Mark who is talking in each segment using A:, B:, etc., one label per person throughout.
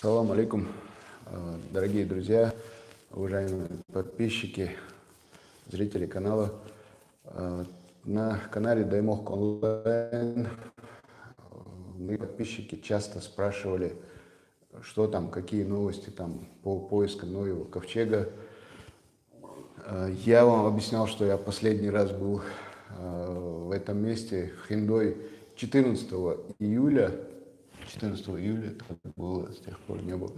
A: Ассаламу алейкум, дорогие друзья, уважаемые подписчики, зрители канала. На канале Даймох онлайн мы, подписчики, часто спрашивали, что там, какие новости там по поиску Ноева ковчега. Я вам объяснял, что я последний раз был в этом месте, в Хиндой, 14 июля. 14 июля это было, с тех пор не было.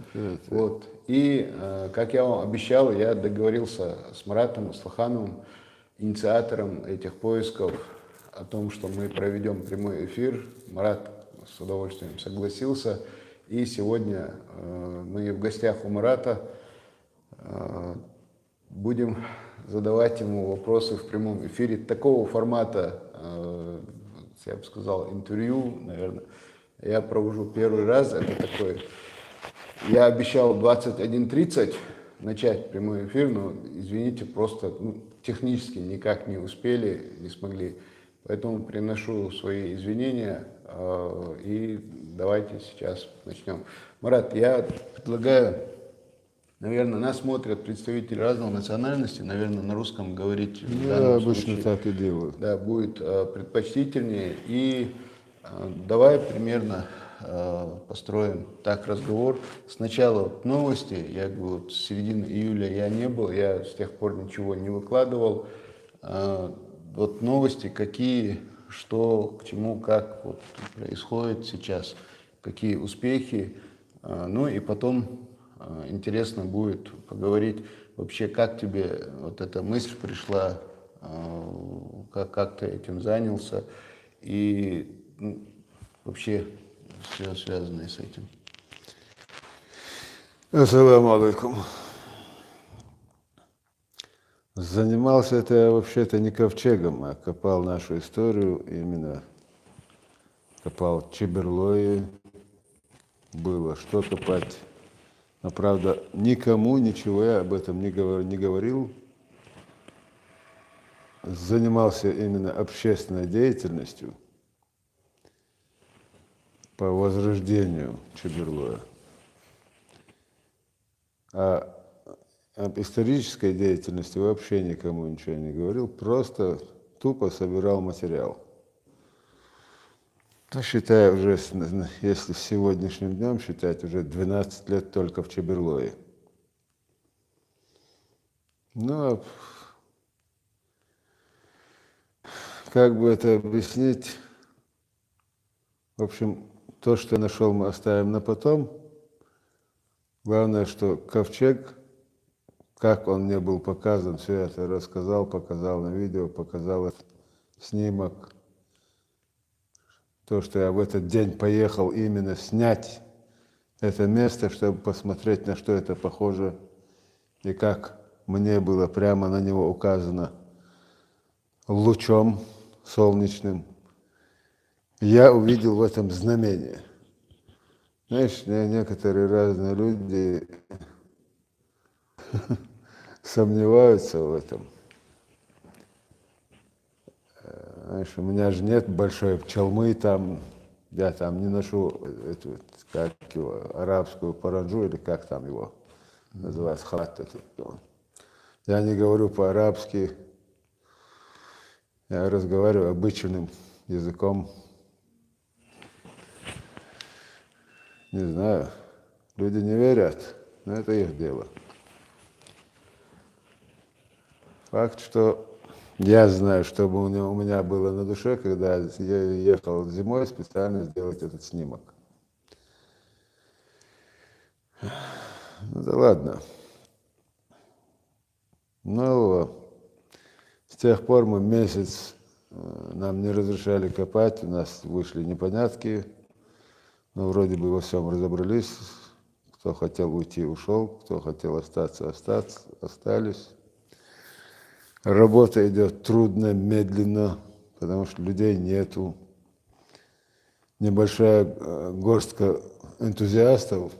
A: Вот. И, как я вам обещал, я договорился с Маратом Аслахановым, инициатором этих поисков, о том, что мы проведем прямой эфир. Марат с удовольствием согласился. И сегодня мы в гостях у Марата будем задавать ему вопросы в прямом эфире. Такого формата, я бы сказал, интервью, наверное, я провожу первый раз. Это такой... Я обещал в 21:30 начать прямой эфир, но, извините, просто технически никак не успели, не смогли. Поэтому приношу свои извинения и давайте сейчас начнем. Марат, я предлагаю, наверное, нас смотрят представители разной национальности, наверное, на русском говорить в данном
B: обычно
A: случае,
B: так и делают.
A: Да, будет предпочтительнее. И давай примерно построим так разговор. Сначала новости. Я говорю, с середины июля я не был, я с тех пор ничего не выкладывал. Вот новости, какие, что, к чему, как вот происходит сейчас, какие успехи. Ну и потом интересно будет поговорить вообще, как тебе вот эта мысль пришла, как ты этим занялся и вообще все связанное с этим.
B: Ассаламу алейкум. Занимался это я вообще-то не ковчегом, а копал нашу историю, именно копал Чеберлои, было что копать. Но, правда, никому ничего я об этом не говорил. Занимался именно общественной деятельностью по возрождению Чеберлоя. А об исторической деятельности вообще никому ничего не говорил, просто тупо собирал материал. Ну, считаю, уже, если с сегодняшним днем считать, уже 12 лет только в Чеберлое. Ну, как бы это объяснить? В общем, то, что я нашел, мы оставим на потом. Главное, что ковчег, как он мне был показан, все это рассказал, показал на видео, показал снимок. То, что я в этот день поехал именно снять это место, чтобы посмотреть, на что это похоже, и как мне было прямо на него указано лучом солнечным. Я увидел в этом знамение. Знаешь, некоторые разные люди сомневаются в этом. Знаешь, у меня же нет большой чалмы там, я там не ношу эту, как его, арабскую паранджу, или как там его называется, халат этот. Я не говорю по-арабски, я разговариваю обычным языком. Не знаю, люди не верят, но это их дело. Факт, что я знаю, что у меня было на душе, когда я ехал зимой специально сделать этот снимок. Ну да ладно. Ну, с тех пор мы месяц, нам не разрешали копать, у нас вышли непонятки. Но вроде бы во всем разобрались. Кто хотел уйти, ушел. Кто хотел остаться, остались. Работа идет трудно, медленно, потому что людей нету. Небольшая горстка энтузиастов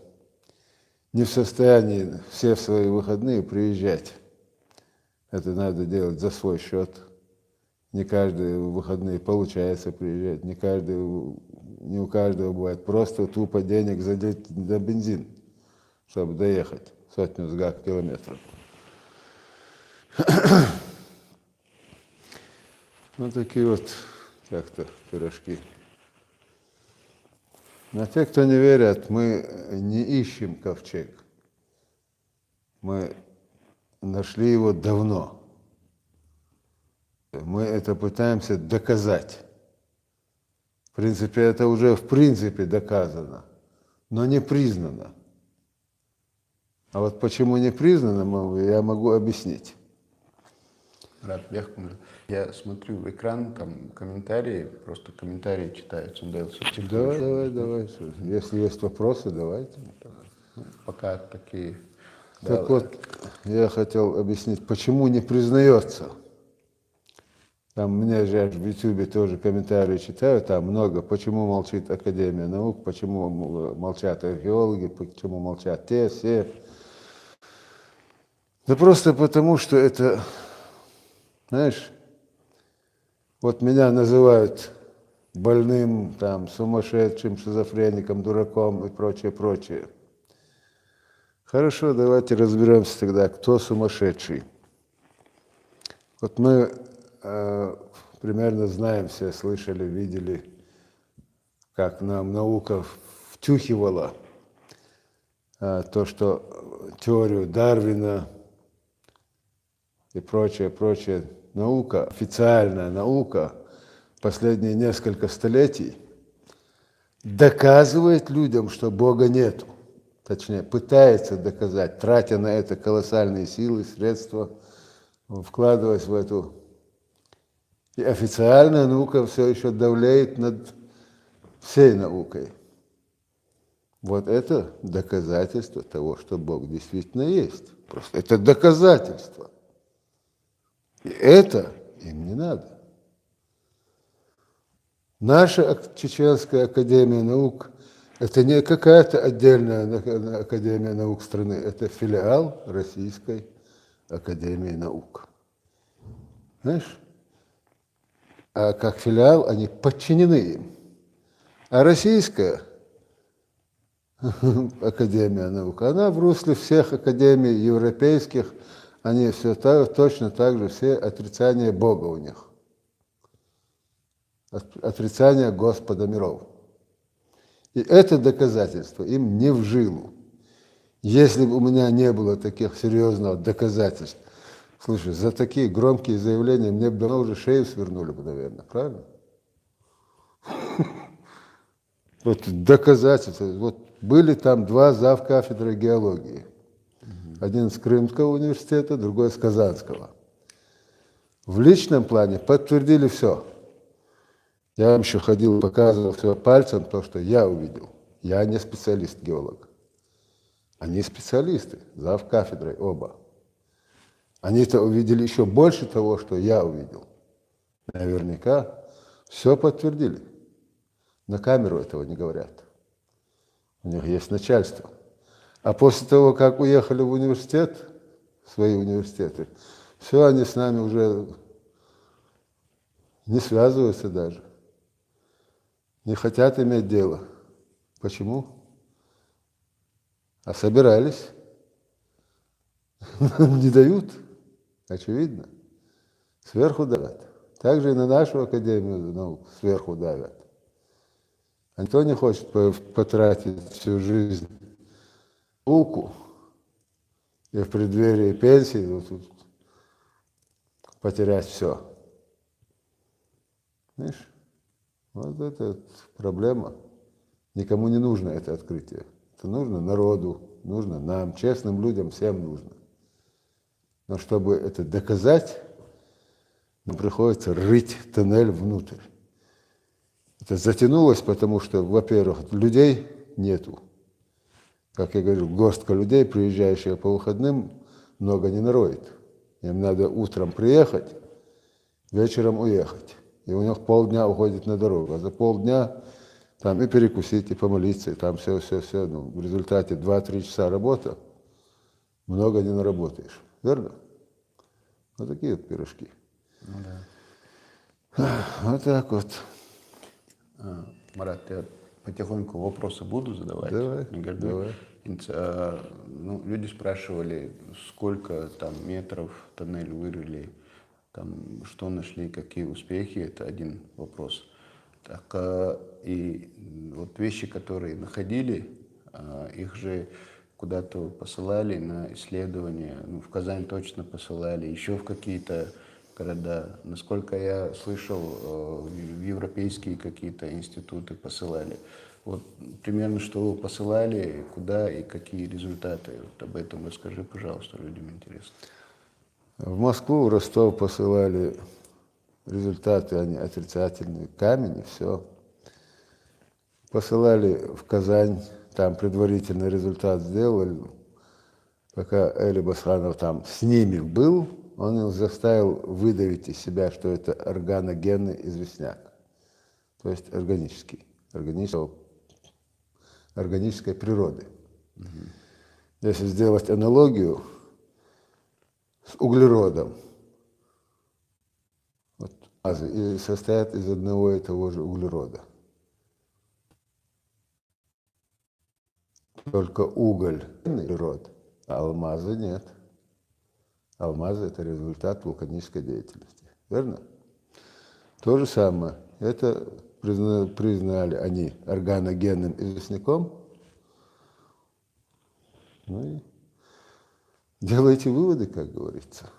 B: не в состоянии все в свои выходные приезжать. Это надо делать за свой счет. Не каждые выходные получается приезжать, не у каждого бывает просто тупо денег задеть на бензин. чтобы доехать сотню с гак километров. Вот такие вот как-то пирожки. Но те, кто не верят, мы не ищем ковчег. Мы нашли его давно. Мы это пытаемся доказать. В принципе, это уже в принципе доказано, но не признано. А вот почему не признано, я могу объяснить.
A: Рад Бехкун. Я смотрю в экран, там комментарии, просто комментарии читают.
B: Давай. Если есть вопросы, давайте.
A: Ну, пока такие.
B: Так
A: Да,
B: вот, я хотел объяснить, почему не признается. Там мне же в Ютубе тоже комментарии читаю, там много, почему молчит Академия наук, почему молчат археологи, почему молчат те, все. Да просто потому, что это, знаешь, вот меня называют больным, там, сумасшедшим, шизофреником, дураком и прочее, прочее. Хорошо, давайте разберемся тогда, кто сумасшедший. Вот мы примерно знаем, все слышали, видели, как нам наука втюхивала то, что теорию Дарвина и прочее, наука, официальная наука, последние несколько столетий доказывает людям, что Бога нету. Точнее, пытается доказать, тратя на это колоссальные силы, средства, вкладываясь в эту. И официальная наука все еще давляет над всей наукой. Вот это доказательство того, что Бог действительно есть. Просто это доказательство. И это им не надо. Наша Чеченская академия наук – это не какая-то отдельная академия наук страны, это филиал Российской академии наук. Знаешь? А как филиал они подчинены им. А Российская академия наук, она в русле всех академий европейских, они все точно так же, все отрицание Бога у них. Отрицание Господа миров. И это доказательство им не в жилу. Если бы у меня не было таких серьезных доказательств, слушай, за такие громкие заявления мне бы давно уже шею свернули бы, наверное, правильно? Вот доказательства. Вот были там два завкафедры геологии. Один с Крымского университета, другой с Казанского. В личном плане подтвердили все. Я вам еще ходил, показывал все пальцем, то, что я увидел. Я не специалист-геолог. Они специалисты, завкафедрой оба. Они-то увидели еще больше того, что я увидел. Наверняка все подтвердили. На камеру этого не говорят. У них есть начальство. А после того, как уехали в университет, в свои университеты, все, они с нами уже не связываются даже. Не хотят иметь дело. Почему? А собирались. Не дают. Очевидно. Сверху давят. Также и на нашу Академию наук сверху давят. А никто не хочет потратить всю жизнь в науку и в преддверии пенсии вот тут потерять все. Видишь? Вот это проблема. Никому не нужно это открытие. Это нужно народу, нужно нам, честным людям, всем нужно. Но чтобы это доказать, нам приходится рыть тоннель внутрь. Это затянулось, потому что, во-первых, людей нету. Как я говорю, горстка людей, приезжающих по выходным, много не нароет. Им надо утром приехать, вечером уехать. И у них полдня уходит на дорогу. А за полдня там и перекусить, и помолиться, и там все. Ну, в результате 2-3 часа работа, много не наработаешь. Верно? Вот такие вот пирожки.
A: Ну, да.
B: Вот так вот.
A: Марат, я потихоньку вопросы буду задавать.
B: Давай.
A: Ну, люди спрашивали, сколько там метров тоннель вырыли, там, что нашли, какие успехи, это один вопрос. Так, и вот вещи, которые находили, их же куда-то посылали на исследования, ну, в Казань точно посылали, еще в какие-то города. Насколько я слышал, в европейские какие-то институты посылали. Вот примерно что вы посылали, куда и какие результаты. Вот об этом расскажи, пожалуйста, людям интересно.
B: В Москву, в Ростов посылали результаты, они отрицательные, камень и все. Посылали в Казань, там предварительный результат сделали. Пока Эли Басханов там с ними был, он их заставил выдавить из себя, что это органогенный известняк, то есть органической природы. Если сделать аналогию с углеродом, вот, и состоят из одного и того же углерода. Только уголь – углерод, а алмазы нет. Алмазы – это результат вулканической деятельности. Верно? То же самое. Это признали они органогенным известняком. Ну и делайте выводы, как говорится.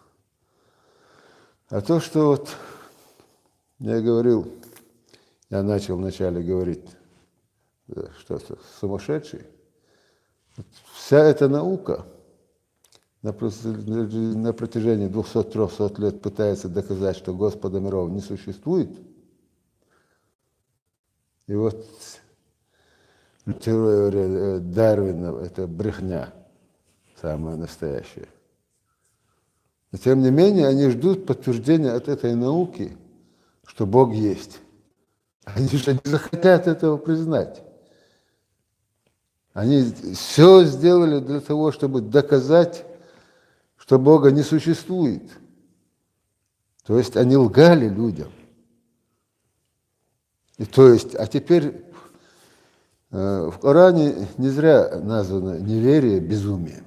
B: А то, что вот я говорил, я начал вначале говорить, что-то сумасшедший. Вся эта наука на протяжении 200-300 лет пытается доказать, что Господа миров не существует. И вот теория Дарвина – это брехня, самая настоящая. Но тем не менее, они ждут подтверждения от этой науки, что Бог есть. Они же не захотят этого признать. Они все сделали для того, чтобы доказать, что Бога не существует. То есть они лгали людям. И то есть, а теперь в Коране не зря названо неверие безумием.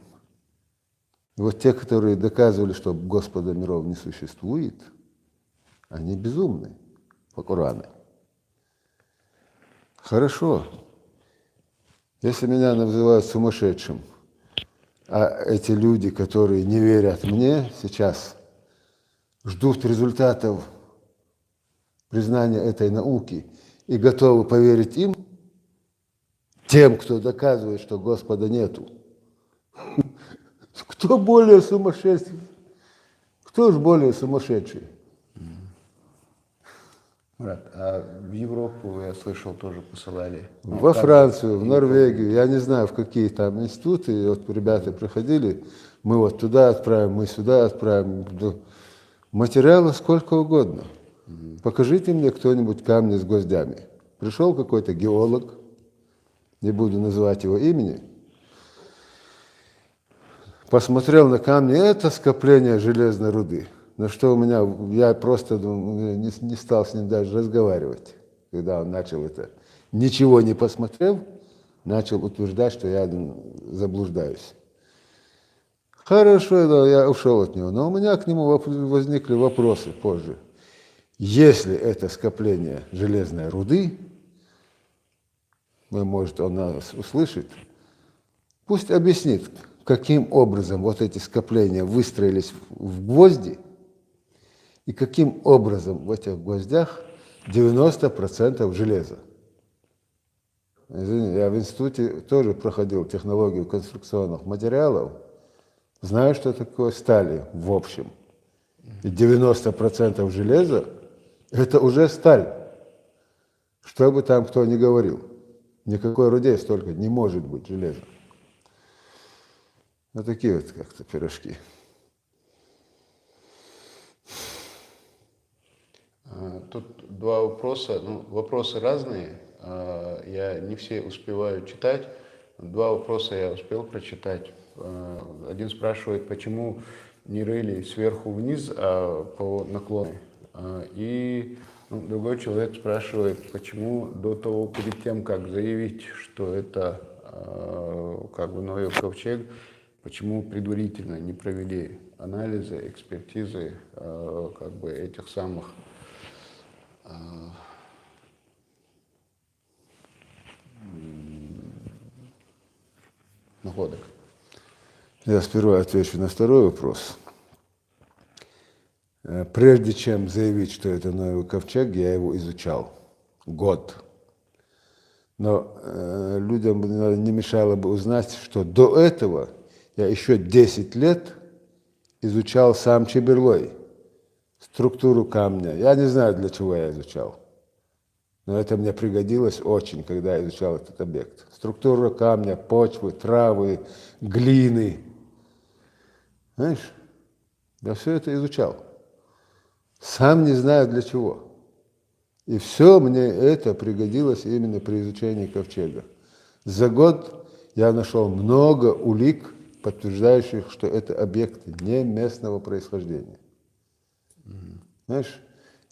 B: И вот те, которые доказывали, что Господа миров не существует, они безумны по Корану. Хорошо. Если меня называют сумасшедшим, а эти люди, которые не верят мне, сейчас ждут результатов признания этой науки и готовы поверить им, тем, кто доказывает, что Господа нету. Кто более сумасшедший? Кто же более сумасшедший?
A: Мурат, а в Европу, я слышал, тоже посылали?
B: Во Францию, в Норвегию, я не знаю, в какие там институты, и вот ребята приходили, мы вот туда отправим, мы сюда отправим. Материала сколько угодно. Покажите мне кто-нибудь камни с гвоздями. Пришел какой-то геолог, не буду называть его имени, посмотрел на камни, это скопление железной руды. На что я просто не стал с ним даже разговаривать, когда он начал это. Ничего не посмотрев, начал утверждать, что я заблуждаюсь. Хорошо, да, я ушел от него, но у меня к нему возникли вопросы позже. Если это скопление железной руды, может, он нас услышит, пусть объяснит, каким образом вот эти скопления выстроились в гвозди, и каким образом в этих гвоздях 90% железа. Извини, я в институте тоже проходил технологию конструкционных материалов, знаю, что такое стали в общем. И 90% железа – это уже сталь. Что бы там кто ни говорил. Никакой руде столько не может быть железа. Вот такие вот как-то пирожки.
A: Тут два вопроса. Ну, вопросы разные. Я не все успеваю читать. Два вопроса я успел прочитать. Один спрашивает, почему не рыли сверху вниз, а по наклону. И другой человек спрашивает, почему до того, перед тем, как заявить, что это как бы Ноев ковчег, почему предварительно не провели анализы, экспертизы как бы этих самых находок.
B: Я сперва отвечу на второй вопрос. Прежде чем заявить, что это Ноев ковчег, я его изучал год. Но людям не мешало бы узнать, что до этого я еще 10 лет изучал сам Чеберлой, структуру камня. Я не знаю, для чего я изучал, но это мне пригодилось очень, когда я изучал этот объект. Структура камня, почвы, травы, глины. Знаешь, я все это изучал. Сам не знаю для чего. И все мне это пригодилось именно при изучении ковчега. За год я нашел много улик, подтверждающих, что это объекты не местного происхождения. Знаешь,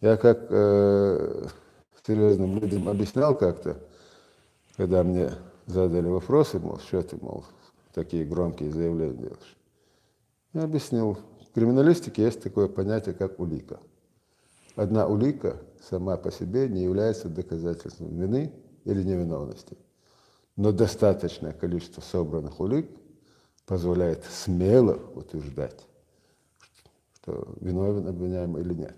B: я как серьезным людям объяснял как-то, когда мне задали вопросы, мол, что ты, мол, такие громкие заявления делаешь. Я объяснил, в криминалистике есть такое понятие, как улика. Одна улика сама по себе не является доказательством вины или невиновности. Но достаточное количество собранных улик позволяет смело утверждать, что виновен обвиняемый или нет.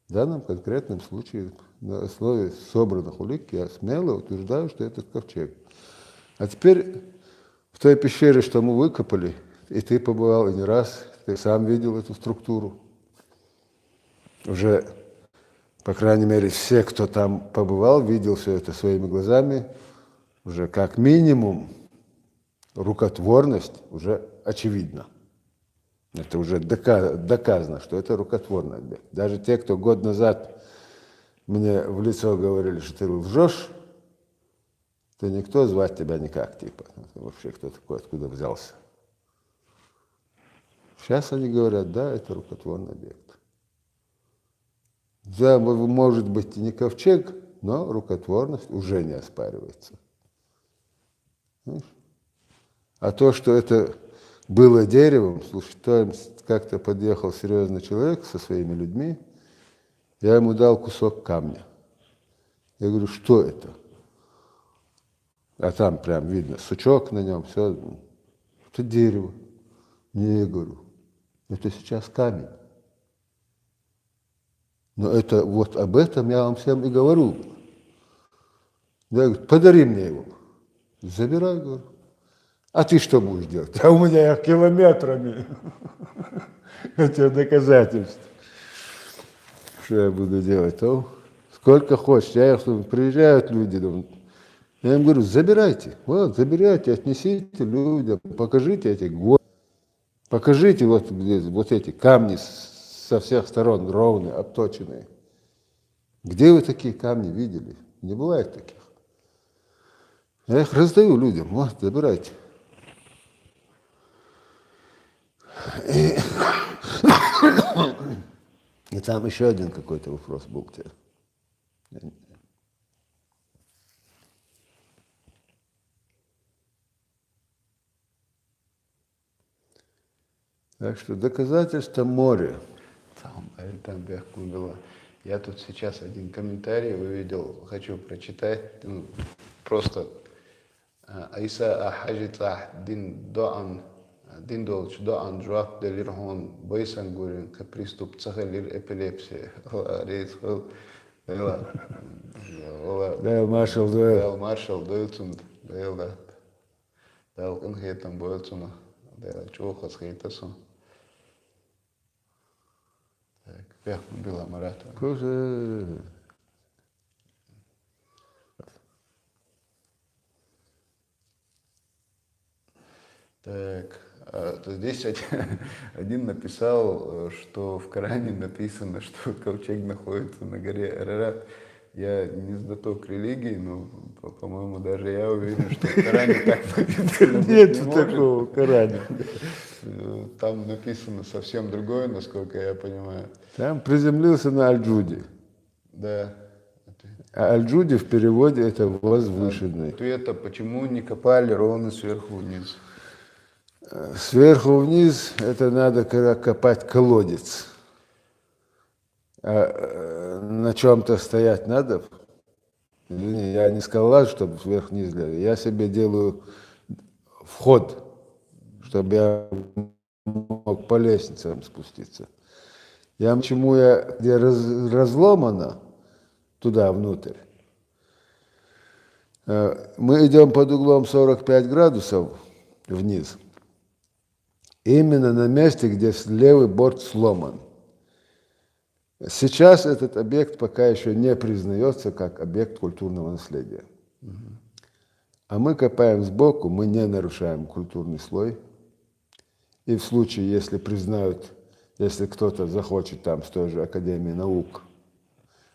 B: В данном конкретном случае на основе собранных улик я смело утверждаю, что это ковчег. А теперь в той пещере, что мы выкопали, и ты побывал, и не раз, ты сам видел эту структуру. Уже, по крайней мере, все, кто там побывал, видел все это своими глазами, уже как минимум рукотворность уже очевидна. Это уже доказано, что это рукотворный объект. Даже те, кто год назад мне в лицо говорили, что ты лжешь, то никто звать тебя никак, типа. Вообще, кто такой, откуда взялся. Сейчас они говорят, да, это рукотворный объект. Да, может быть, и не ковчег, но рукотворность уже не оспаривается. Знаешь? А то, что это было деревом, слушай, там как-то подъехал серьезный человек со своими людьми, я ему дал кусок камня. Я говорю, что это? А там прям видно, сучок на нем, все. Это дерево. Не, я говорю, это сейчас камень. Но это вот об этом я вам всем и говорю. Я говорю, подари мне его. Забирай, говорю. А ты что будешь делать? А у меня их километрами. Эти доказательства. Что я буду делать? Сколько хочешь. Приезжают люди, я им говорю, забирайте. Вот, забирайте, отнесите людям, покажите эти горы. Покажите вот эти камни со всех сторон ровные, обточенные. Где вы такие камни видели? Не бывает таких. Я их раздаю людям. Вот, забирайте. И там еще один какой-то вопрос был у тебя. Так что доказательства море.
A: Я тут сейчас один комментарий увидел, хочу прочитать. Просто Айса Ахаджита Дин долч доан жуак делирхон бойсан гурин к приступ цахалир эпилепсия.
B: Да, маршал дуэл.
A: Маршал дуэлцун. Да, он хейтам боэлцуна. Да, чего хасхейтасун. Так, пях была Марата. Так, здесь один написал, что в Коране написано, что ковчег находится на горе Арарат. Я не знаток религии, но, по-моему, даже я уверен, что в Коране так написано.
B: Нет такого в Коране.
A: Там написано совсем другое, насколько я понимаю.
B: Там приземлился на Аль-Джуди.
A: Да.
B: А аль-джуди в переводе это возвышенный.
A: Ответа, почему не копали ровно сверху вниз?
B: Сверху вниз это надо копать колодец. А на чем-то стоять надо. Извини, я не скалолаз, чтобы вверх-вниз глядеть. Я себе делаю вход, чтобы я мог по лестницам спуститься. Почему где разломано, туда внутрь. Мы идем под углом 45 градусов вниз. Именно на месте, где левый борт сломан. Сейчас этот объект пока еще не признается как объект культурного наследия. А мы копаем сбоку, мы не нарушаем культурный слой. И в случае, если признают, если кто-то захочет там с той же Академии наук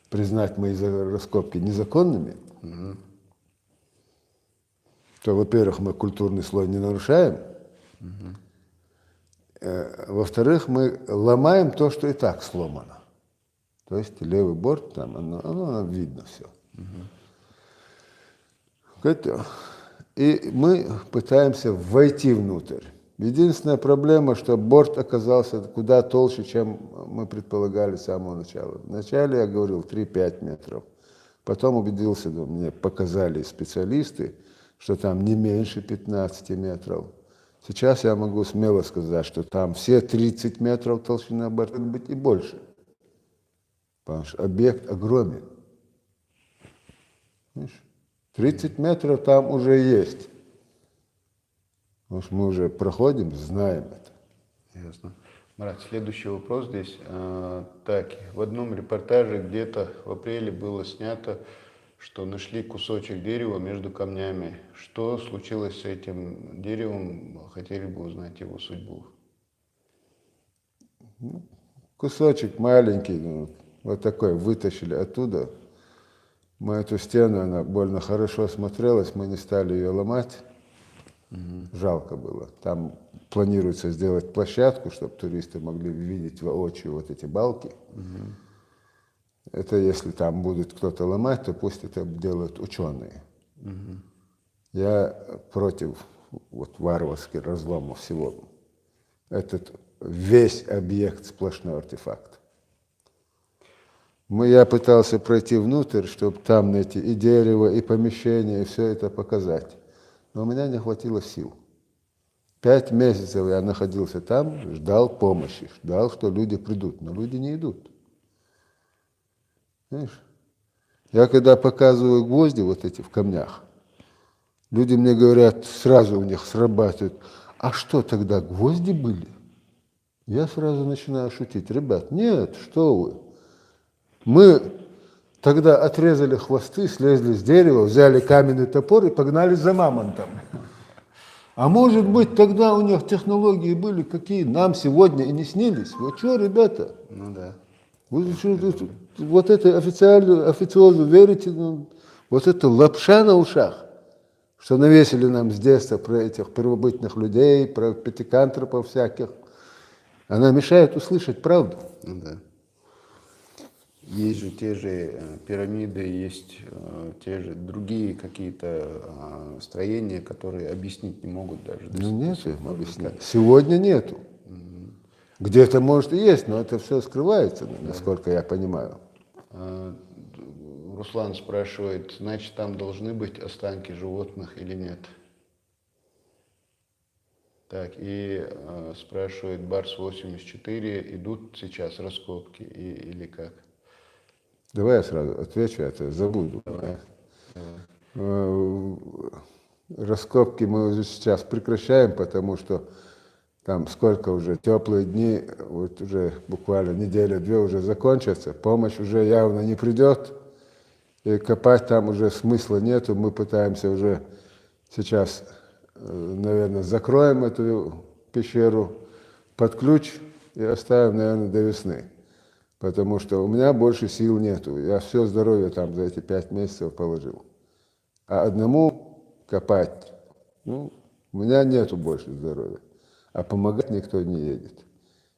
B: признать мои раскопки незаконными, то, во-первых, мы культурный слой не нарушаем, во-вторых, мы ломаем то, что и так сломано. То есть левый борт, там оно видно все. И мы пытаемся войти внутрь. Единственная проблема, что борт оказался куда толще, чем мы предполагали с самого начала. Вначале я говорил 3-5 метров. Потом убедился, мне показали специалисты, что там не меньше 15 метров. Сейчас я могу смело сказать, что там все 30 метров толщина борта, может быть и больше. Потому что объект огромен. Видишь? 30 метров там уже есть. Потому что мы уже проходим, знаем это.
A: Ясно. Марат, следующий вопрос здесь. Так, в одном репортаже где-то в апреле было снято, что нашли кусочек дерева между камнями. Что случилось с этим деревом? Хотели бы узнать его судьбу.
B: Кусочек маленький, вот такой, вытащили оттуда. Мы эту стену, она больно хорошо смотрелась, мы не стали ее ломать. Жалко было. Там планируется сделать площадку, чтобы туристы могли видеть воочию вот эти балки. Это если там будет кто-то ломать, то пусть это делают ученые. Я против варварских разломов всего. Этот весь объект сплошной артефакт. Я пытался пройти внутрь, чтобы там найти и дерево, и помещение, и все это показать. Но у меня не хватило сил. 5 месяцев я находился там, ждал помощи, ждал, что люди придут. Но люди не идут. Знаешь? Я когда показываю гвозди вот эти в камнях, люди мне говорят, сразу у них срабатывает, а что тогда, гвозди были? Я сразу начинаю шутить. Ребят, нет, что вы. Мы тогда отрезали хвосты, слезли с дерева, взяли каменный топор и погнали за мамонтом. А может быть, тогда у них технологии были какие, нам сегодня и не снились. Вы что, ребята?
A: Ну да.
B: Вы что, вот это официозу верите? Вот это лапша на ушах, что навесили нам с детства про этих первобытных людей, про пятикантропов всяких. Она мешает услышать правду.
A: Ну да. Есть же те же пирамиды, есть те же другие какие-то строения, которые объяснить не могут даже.
B: Ну нет им объяснять. Сегодня нету. Где-то, может, и есть, но это все скрывается, насколько я понимаю.
A: Руслан спрашивает, значит, там должны быть останки животных или нет? Так, и спрашивает Барс84, идут сейчас раскопки или как?
B: Давай я сразу отвечу, это забуду.
A: Давай.
B: Раскопки мы уже сейчас прекращаем, потому что там сколько уже, теплые дни, вот уже буквально неделя-две уже закончатся, помощь уже явно не придет, и копать там уже смысла нету, мы пытаемся уже сейчас, наверное, закроем эту пещеру под ключ и оставим, наверное, до весны. Потому что у меня больше сил нету. Я все здоровье там за эти 5 месяцев положил. А одному копать, у меня нету больше здоровья. А помогать никто не едет.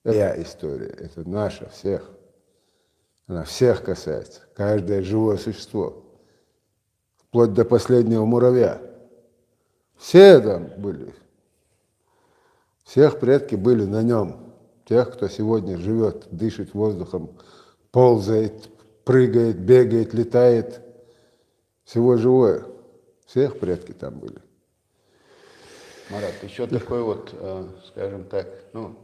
B: Это моя история, это наша, всех. Она всех касается, каждое живое существо. вплоть до последнего муравья. Все там были. Всех предки были на нем. Тех, кто сегодня живет, дышит воздухом, ползает, прыгает, бегает, летает. Всего живое. Всех предки там были.
A: Марат, еще такой вот, скажем так, ну,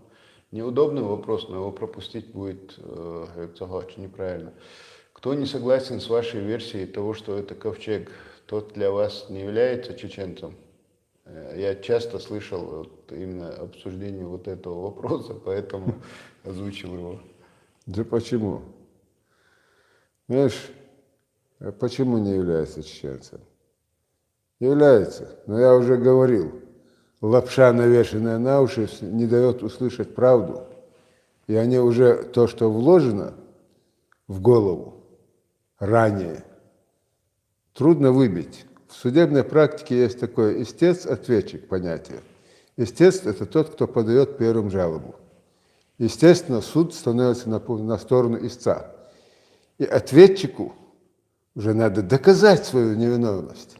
A: неудобный вопрос, но его пропустить будет, говорится, очень неправильно. Кто не согласен с вашей версией того, что это ковчег, тот для вас не является чеченцем? Я часто слышал вот именно обсуждение вот этого вопроса, поэтому озвучил его.
B: Да почему? Знаешь, почему не является чеченцем? Является. Но я уже говорил, лапша, навешенная на уши, не дает услышать правду. И они уже, то, что вложено в голову ранее, трудно выбить. В судебной практике есть такое истец-ответчик понятие. Истец – это тот, кто подает первым жалобу. Естественно, суд становится на сторону истца. И ответчику уже надо доказать свою невиновность.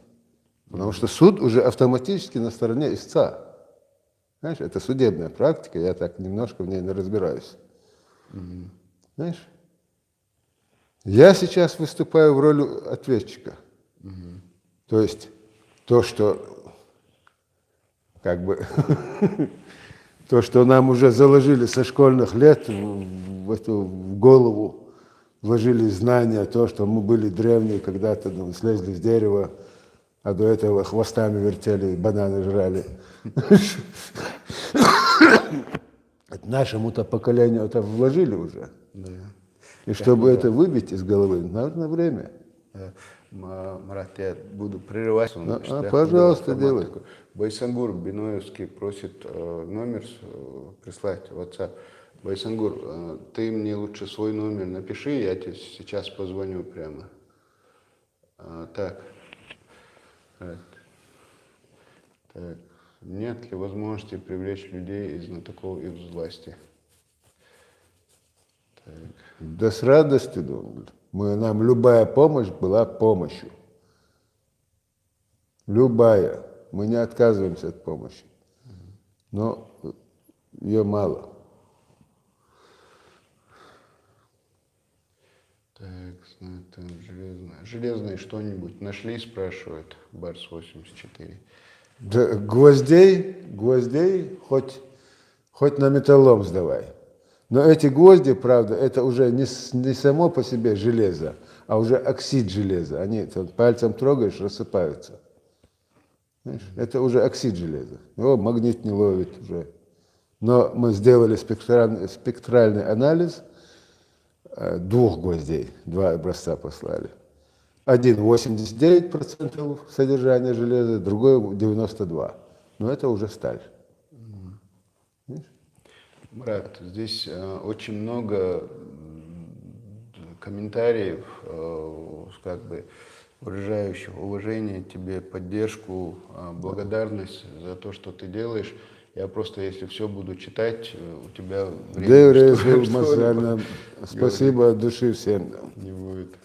B: Потому что суд уже автоматически на стороне истца. Знаешь, это судебная практика, я так немножко в ней не разбираюсь. Знаешь? Я сейчас выступаю в роли ответчика. То есть то, что как бы то, что нам уже заложили со школьных лет в голову, вложили знания, то, что мы были древние, когда-то слезли с дерева, а до этого хвостами вертели, бананы жрали. Нашему-то поколению это вложили уже. И чтобы это выбить из головы, нужно время.
A: Марат, я буду прерывать.
B: Пожалуйста, делай.
A: Байсангур Биноевский просит номер прислать в WhatsApp. Байсангур, ты мне лучше свой номер напиши, я тебе сейчас позвоню прямо. Так. Нет ли возможности привлечь людей из знатоков и из власти? Так.
B: Да с радостью, думаю. Нам любая помощь была помощью. Любая. Мы не отказываемся от помощи. Но ее мало.
A: Так, железное что-нибудь нашли, спрашивает Барс 84.
B: Да, гвоздей хоть на металлом сдавай. Но эти гвозди, правда, это уже не само по себе железо, а уже оксид железа. Они пальцем трогаешь, рассыпаются. Знаешь, это уже оксид железа. Его магнит не ловит уже. Но мы сделали спектральный анализ 2 гвоздей, 2 образца послали. Один 89% содержания железа, другой 92%. Но это уже сталь.
A: Марат, здесь очень много комментариев, как бы выражающих уважение тебе, поддержку, благодарность за то, что ты делаешь. Я просто, если все буду читать, у тебя
B: время... Спасибо от души всем.
A: Не будет.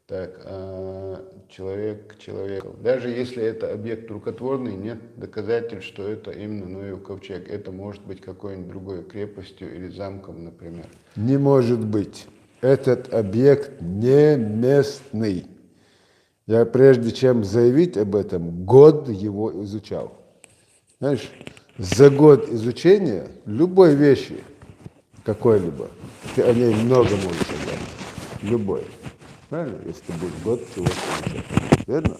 A: Так, человек к человеку. Даже если это объект рукотворный, нет доказательств, что это именно Ноев ковчег. Это может быть какой-нибудь другой крепостью или замком, например.
B: Не может быть. Этот объект не местный. Я прежде чем заявить об этом, год его изучал. Знаешь, за год изучения любой вещи, какой-либо, ты о ней много можешь сказать. Любой. Правильно? Если ты будешь год чего-то изучать. Верно?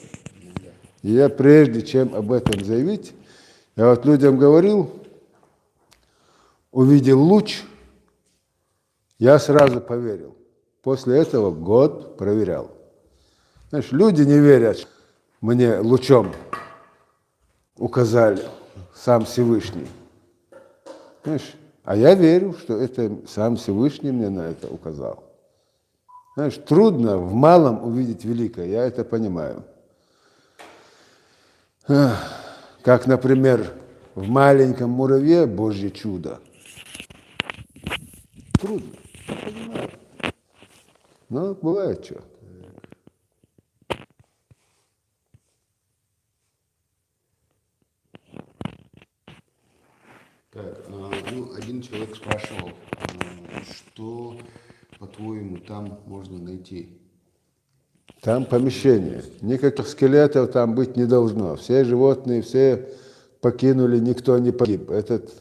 B: И я прежде чем об этом заявить, я вот людям говорил, увидел луч, я сразу поверил. После этого год проверял. Знаешь, люди не верят, мне лучом указали сам Всевышний. Знаешь, а я верю, что это сам Всевышний мне на это указал. Знаешь, трудно в малом увидеть великое, я это понимаю. Как, например, в маленьком муравье Божье чудо. Трудно. Понимаю. Но бывает что.
A: Так, ну, один человек спрашивал, что, по-твоему, там можно найти?
B: Там помещение. Никаких скелетов там быть не должно. Все животные, все покинули, никто не погиб. Этот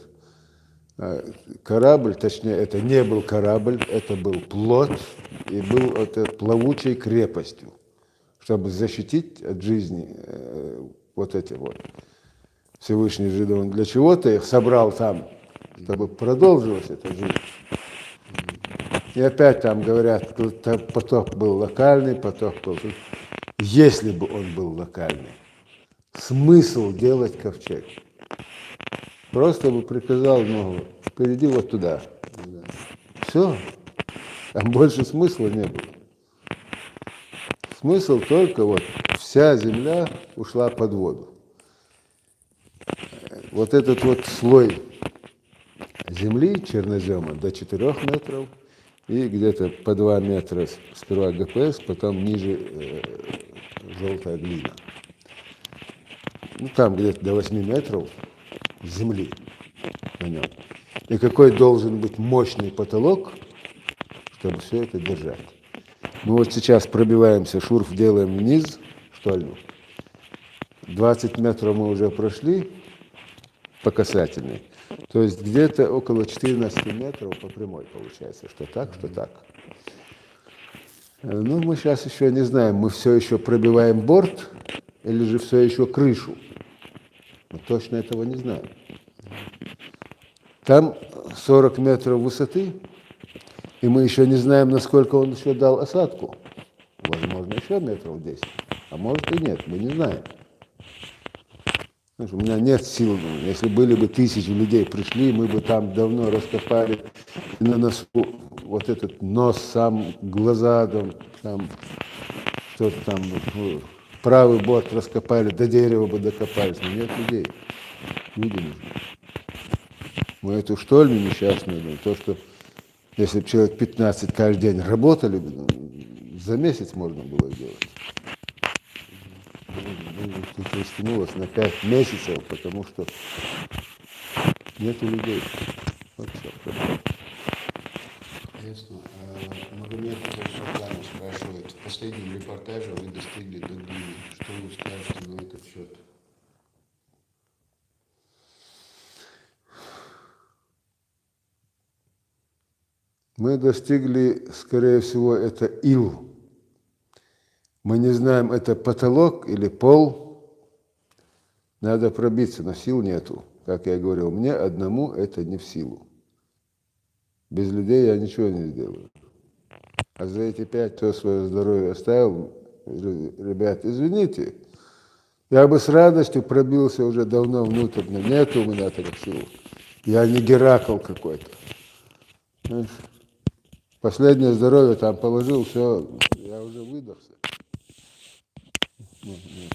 B: корабль, точнее, это не был корабль, это был плот и был этот плавучей крепостью, чтобы защитить от жизни вот эти вот. Всевышний же он для чего-то их собрал там, чтобы продолжилась эта жизнь. И опять там говорят, потоп был локальный, потоп был... Если бы он был локальный, смысл делать ковчег? Просто бы приказал, ну, впереди вот туда. Все. Там больше смысла не было. Смысл только вот вся земля ушла под воду. Вот этот вот слой земли, чернозема, до 4 метров, и где-то по 2 метра сперва ГПС, потом ниже желтая глина. Ну, там где-то до 8 метров земли на нем. И какой должен быть мощный потолок, чтобы все это держать. Мы вот сейчас пробиваемся, шурф делаем вниз, штольню. 20 метров мы уже прошли по касательной. То есть где-то около 14 метров по прямой получается, что так, что так. Ну, мы сейчас еще не знаем, мы все еще пробиваем борт или же все еще крышу. Мы точно этого не знаем. Там 40 метров высоты, и мы еще не знаем, насколько он еще дал осадку. Возможно, еще метров 10, а может и нет, мы не знаем. Знаешь, у меня нет сил. Если были бы 1000 людей пришли, мы бы там давно раскопали на носу вот этот нос, сам глаза, там что-то там, ну, правый борт раскопали, до дерева бы докопались. Но нет людей. Люди нужны. Мы эту штольню несчастную, то, что если бы человек 15 каждый день работали, за месяц можно было сделать. Тут растянулось на 5 месяцев, потому что нету людей. Вот все.
A: Ясно. Магомед Султанов спрашивает, в последнем репортаже вы достигли до глины. Что вы скажете на этот счет?
B: Мы достигли, скорее всего, это ил. Мы не знаем, это потолок или пол. Надо пробиться, но сил нету. Как я говорил, мне одному это не в силу. Без людей я ничего не сделаю. А за эти 5 кто свое здоровье оставил, ребят, извините, я бы с радостью пробился уже давно внутрь, но нет у меня таких сил. Я не Геракл какой-то. Знаешь, последнее здоровье там положил, все, я уже выдохся.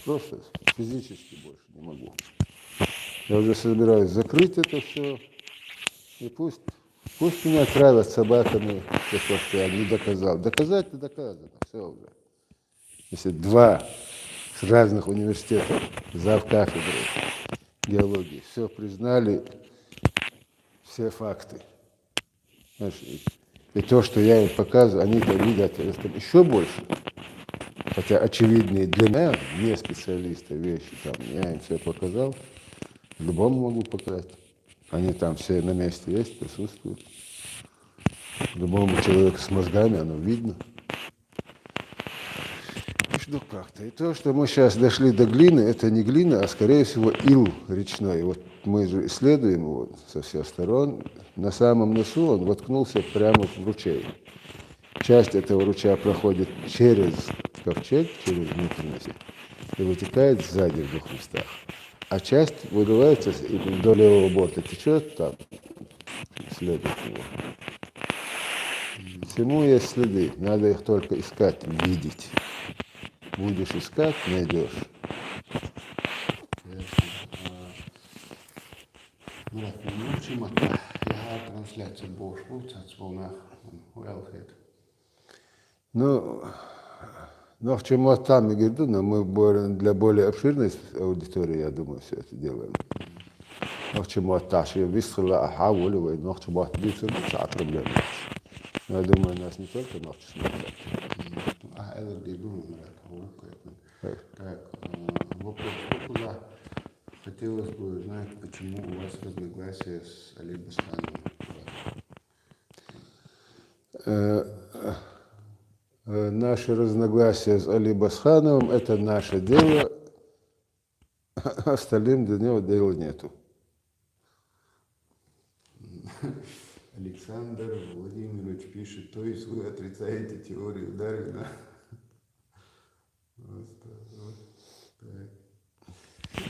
B: Просто физически больше не могу. Я уже собираюсь закрыть это все, и пусть меня травят собаками, что я не доказал. Доказать-то доказано, все уже. Если 2 с разных университетов, завкафедры геологии, все признали, все факты. Знаешь, и то, что я им показываю, они-то видят еще больше. Хотя очевидные для меня, не специалиста, вещи, там, я им все показал, любому могу показать. Они там все на месте есть, присутствуют. Любому человеку с мозгами оно видно. Ну как-то. И то, что мы сейчас дошли до глины, это не глина, а скорее всего ил речной. Вот мы же исследуем его со всех сторон. На самом носу он воткнулся прямо в ручей. Часть этого ручья проходит через ковчег, через внутренность, и вытекает сзади в 2 местах. А часть вырывается и до левого борта течет, там следует его. Всему есть следы, надо их только искать, видеть. Будешь искать, найдешь.
A: Murat, me muutsime, ja trансляция Bosch, вот, Wellhead.
B: Ну, к чему там я говорю, но мы для более обширной аудитории, я думаю, все это делаем. Но к чему я выстрела, ахаволи, но к чему отбиться, проблем. Я думаю, нас не только ногти смотрят.
A: Это дебил, так, вопрос Фокула. Хотелось бы знать, почему у вас разногласия с Али Басхановым.
B: Наши разногласия с Али Басхановым – это наше дело, остальным до него дела нету.
A: Александр Владимирович пишет, то есть вы отрицаете теорию Дарвина?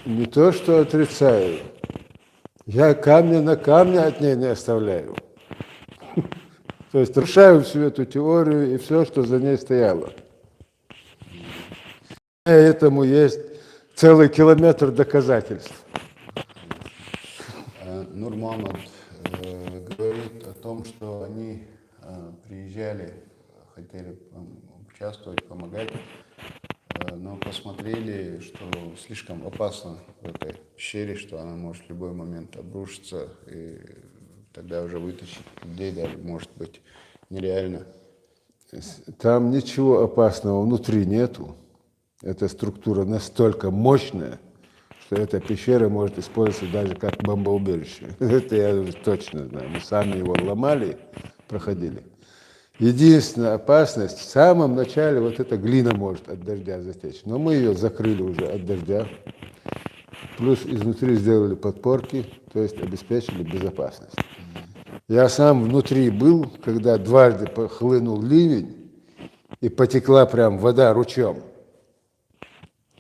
B: Не то, что отрицаю. Я камня на камне от ней не оставляю. То есть разрушаю всю эту теорию и все, что за ней стояло. И этому есть целый километр доказательств.
A: Нурманов говорит о том, что они приезжали, хотели участвовать, помогать, но посмотрели, что слишком опасно в этой пещере, что она может в любой момент обрушиться, и тогда уже вытащить людей даже может быть нереально.
B: Там ничего опасного внутри нету. Эта структура настолько мощная, что эта пещера может использоваться даже как бомбоубежище. Это я уже точно знаю. Мы сами его ломали, проходили. Единственная опасность, в самом начале вот эта глина может от дождя затечь. Но мы ее закрыли уже от дождя. Плюс изнутри сделали подпорки, то есть обеспечили безопасность. Я сам внутри был, когда дважды хлынул ливень, и потекла прям вода ручьем.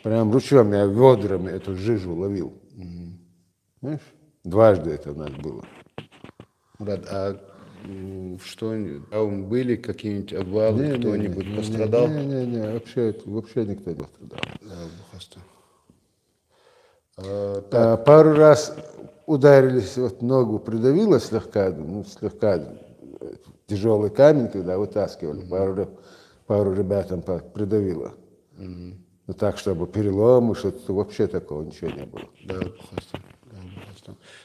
B: Прям ручьем я ведрами эту жижу ловил. Знаешь? Дважды это у нас было.
A: Мурат, что, были какие-нибудь обвалы, кто-нибудь пострадал?
B: Не, вообще никто не пострадал. Пару раз ударились, вот ногу придавило слегка, тяжелый камень, когда вытаскивали, пару ребятам придавило. Но так, чтобы переломы, что-то вообще такого ничего не было.
A: Да,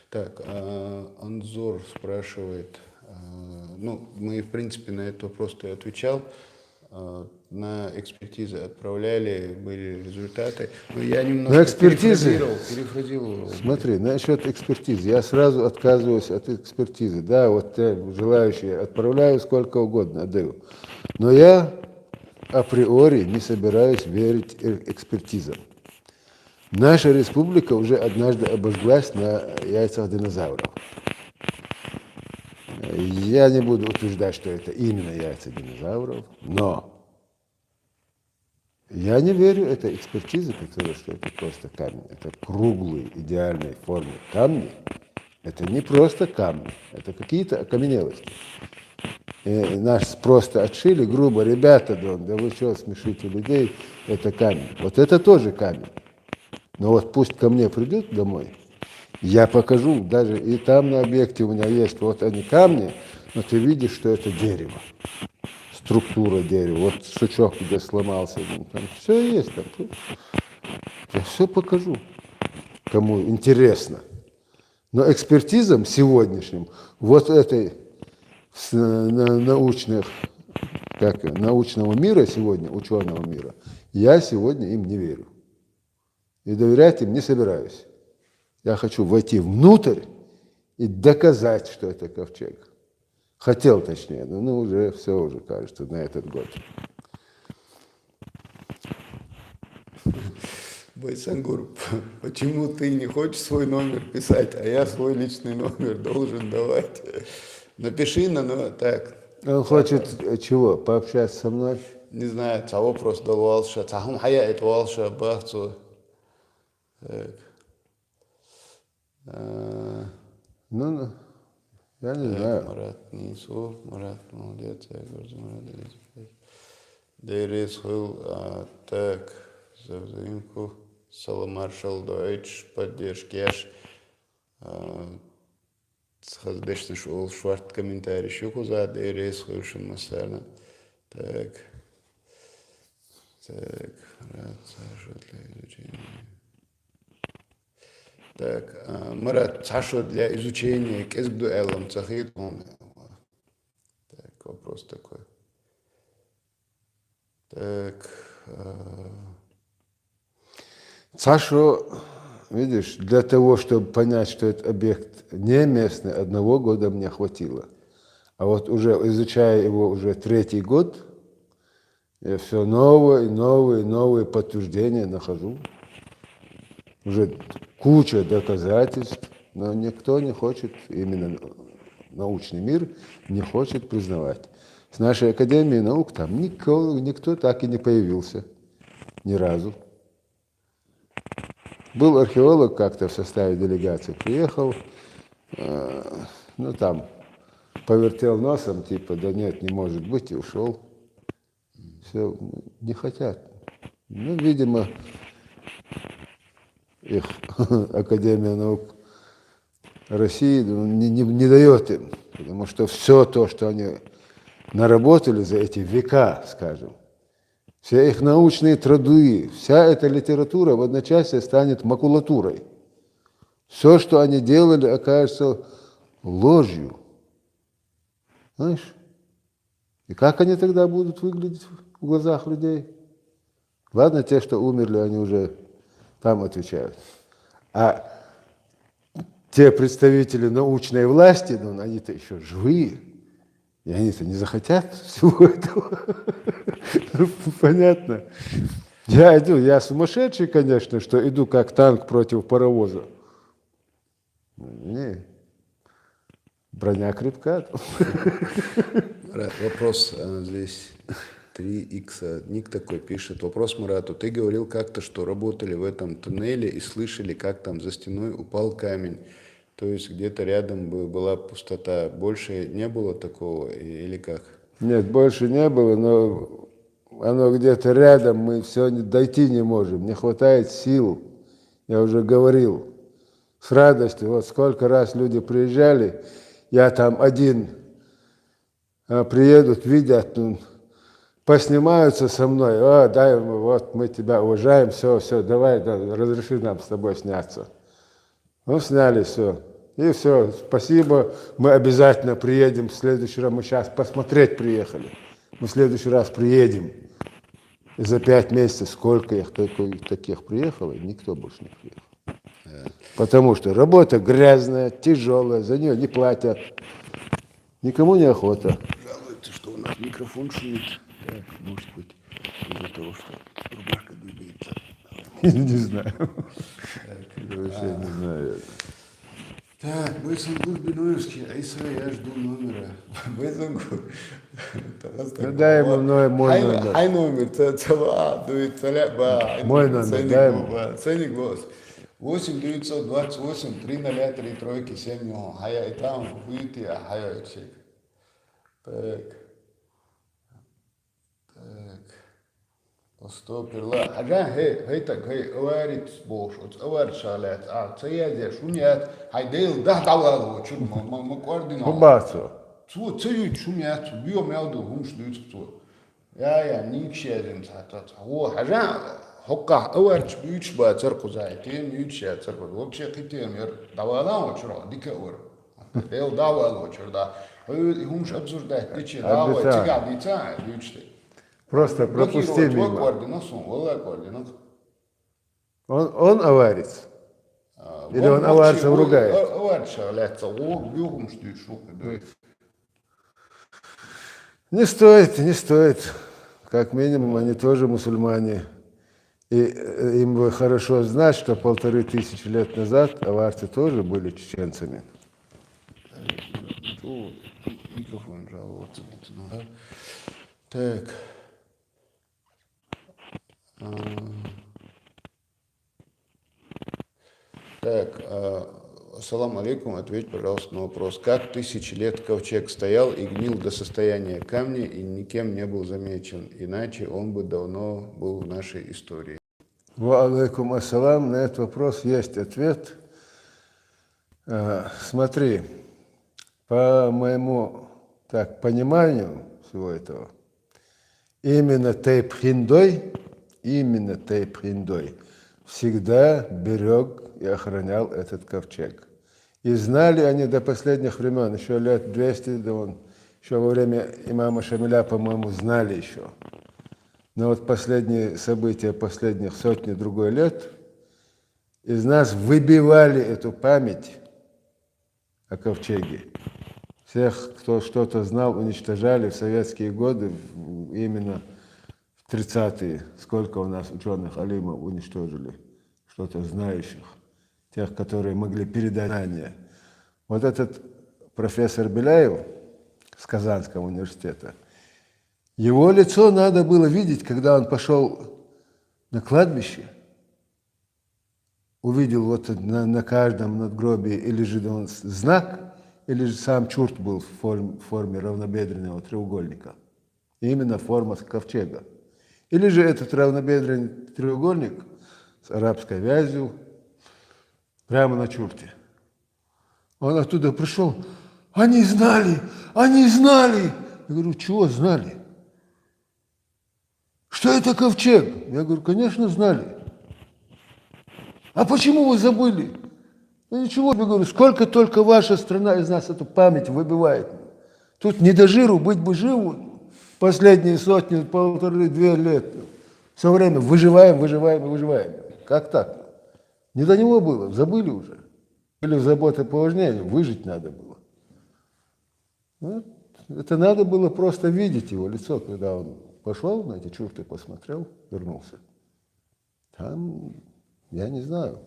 A: так, Анзор спрашивает, мы, в принципе, на этот вопрос-то и отвечал, на экспертизы отправляли, были результаты. Но я немножко перефразировал.
B: Смотри, насчет экспертизы. Я сразу отказываюсь от экспертизы. Да, вот желающие отправляю сколько угодно, отдаю. Но я априори не собираюсь верить экспертизам. Наша республика уже однажды обожглась на яйцах динозавров. Я не буду утверждать, что это именно яйца динозавров, но я не верю этой экспертизе, которая, что это просто камень. Это круглые, идеальной формы камни. Это не просто камни, это какие-то окаменелости. И нас просто отшили грубо, ребята, да вы что, смешите людей, это камень. Вот это тоже камень. Но вот пусть ко мне придут домой, я покажу, даже и там на объекте у меня есть, вот они камни, но ты видишь, что это дерево, структура дерева, вот сучок где сломался, там все есть, там, я все покажу, кому интересно. Но экспертизам сегодняшним, вот этой научного мира сегодня, ученого мира, я сегодня им не верю. И доверять им не собираюсь. Я хочу войти внутрь и доказать, что это ковчег. Хотел, точнее, но уже все уже, кажется, на этот год.
A: Байсангур, почему ты не хочешь свой номер писать, а я свой личный номер должен давать? Напиши так.
B: Он хочет чего? Пообщаться со мной?
A: Не знаю, того просто долвалша, тахум хая волша, бахцу.
B: Ну, я не знаю.
A: Марат Нисов, Марат молодец, я говорю, Марат Дерис Хил, так, за взаимку, Саламаршал Дойч, поддержки аж. Схаздешный шел шварт комментарий. Щукуза, дерес, хойшим масарна. Так. Так. Рад, Саша, для изучения. Так. Марат, Саша, для изучения. Кезбду эллам, цахит. Так, вопрос такой. Так.
B: Сашу, видишь, для того, чтобы понять, что этот объект не местный, 1 года мне хватило. А вот уже изучая его уже 3-й год, я все новые, новые, новые подтверждения нахожу. Уже куча доказательств, но никто не хочет, именно научный мир не хочет признавать. С нашей Академией наук там никто так и не появился. Ни разу. Был археолог как-то в составе делегации, приехал, ну там, повертел носом, типа, да нет, не может быть, и ушел. Все, не хотят. Ну, видимо, их Академия наук России не дает им, потому что все то, что они наработали за эти века, скажем, все их научные труды, вся эта литература в одночасье станет макулатурой. Все, что они делали, окажется ложью. Знаешь? И как они тогда будут выглядеть в глазах людей? Ладно, те, что умерли, они уже там отвечают. А те представители научной власти, ну, они-то еще живые, и они-то не захотят всего этого. Понятно. Я сумасшедший, конечно, что иду как танк против паровоза. Не, броня крепка.
A: Вопрос здесь 3х. Ник такой пишет. Вопрос Марату. Ты говорил как-то, что работали в этом туннеле и слышали, как там за стеной упал камень. То есть где-то рядом была пустота. Больше не было такого или как?
B: Нет, больше не было, но оно где-то рядом, мы все дойти не можем, не хватает сил. Я уже говорил, с радостью, вот сколько раз люди приезжали, я там один, приедут, видят, поснимаются со мной, дай, вот мы тебя уважаем, все, давай, разреши нам с тобой сняться. Ну, сняли все. И все, спасибо, мы обязательно приедем в следующий раз, мы сейчас посмотреть приехали. Мы в следующий раз приедем. И за 5 месяцев сколько их таких приехало, никто больше не приехал. Потому что работа грязная, тяжелая, за нее не платят. Никому не охота.
A: Жалуется, что у нас микрофон шумит. Так, может быть, из-за того, что рубашка двигается.
B: Не знаю. Вообще не знаю.
A: Так, Байсангур Биноевский, Айса, я жду номера. Байсангур.
B: Дай ему мой номер.
A: Хай номер,
B: Мой номер, дай ему.
A: Ценник голос. 8 928 303 3 7 Хая и там, выйти, а хая чек. Так. Остопирла. Ажан, хей, так, хей, аварит бош, аварит шалят, цеядя, шунят, хайдейл, давало, чур, маквардина.
B: Кубацу.
A: Цею, шумят, био мяуду, хумш, дуйцу. Я, никшерин, ажан, хокка, аварит, бьючба, церкузай, тем, бьюча, церкуз, вообще, китем, давало, чур, дика ур. Дейл, давало, чур, да. Хумш обсуждать, ты че, давай, тига, дица, бьючты.
B: Просто пропусти мимо. Он аварец? Или он аварцев ругает? Не стоит. Как минимум, они тоже мусульмане. И им бы хорошо знать, что 1500 лет назад аварцы тоже были чеченцами.
A: Микрофон жаловаться. Так. Так, ассаламу алейкум, ответь, пожалуйста, на вопрос. Как 1000 лет ковчег стоял и гнил до состояния камня и никем не был замечен, иначе он бы давно был в нашей истории?
B: Ва алейкум ассалам, на этот вопрос есть ответ. Смотри, По моему пониманию всего этого, именно Тейп-Хиндой всегда берег и охранял этот ковчег. И знали они до последних времен, еще лет 200, еще во время имама Шамиля, по-моему, знали еще. Но вот последние события последних сотни-другой лет из нас выбивали эту память о ковчеге. Всех, кто что-то знал, уничтожали в советские годы, именно в 30-е. Сколько у нас ученых алимов уничтожили, что-то знающих, тех, которые могли передать знания. Вот этот профессор Беляев с Казанского университета, его лицо надо было видеть, когда он пошел на кладбище, увидел вот на каждом надгробии или же он знак, или же сам чурт был в форме равнобедренного треугольника. Именно форма ковчега. Или же этот равнобедренный треугольник с арабской вязью прямо на чурте. Он оттуда пришел. Они знали! Я говорю, чего знали? Что это ковчег? Я говорю, конечно, знали. А почему вы забыли? Ну ничего, я говорю, сколько только ваша страна из нас эту память выбивает. Тут не до жиру, быть бы живу последние сотни, 1,5-2 лет. Все время выживаем. Как так? Не до него было, забыли уже. Были заботы поважнее, выжить надо было. Вот. Это надо было просто видеть его лицо, когда он пошел на эти чурты, посмотрел, вернулся. Там, я не знаю.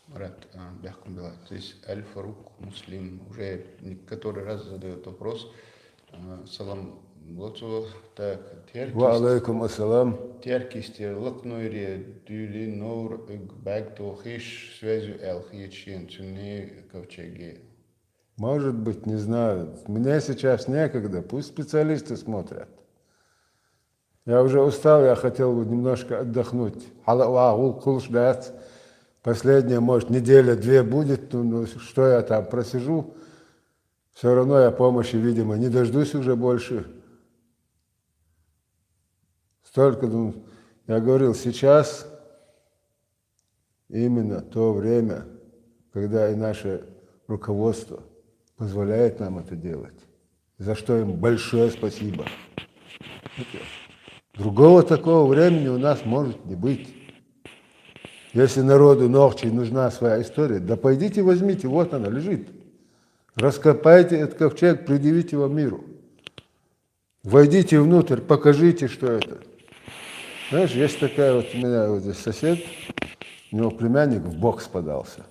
A: Мурат Бяхкумбила, то есть Аль-Фарук Муслим уже который раз задает вопрос. Салам Лоцо, так,
B: Ва алейкум ассалам.
A: Теркисте, Лакнойре, Дюли, Нур, Бэгто, Хиш, связью Эл, Хичин, Цюни, Ковчеги.
B: Может быть, не знаю. Мне сейчас некогда, пусть специалисты смотрят. Я уже устал, я хотел бы немножко отдохнуть. Последняя, может, неделя-две будет, ну, что я там просижу, все равно я помощи, видимо, не дождусь уже больше. Столько, ну, я говорил, сейчас именно то время, когда и наше руководство позволяет нам это делать, за что им большое спасибо. Другого такого времени у нас может не быть. Если народу ночью нужна своя история, да пойдите возьмите, вот она лежит. Раскопайте этот ковчег, предъявите его миру. Войдите внутрь, покажите, что это. Знаешь, есть такая вот у меня вот здесь сосед, у него племянник в бокс подался.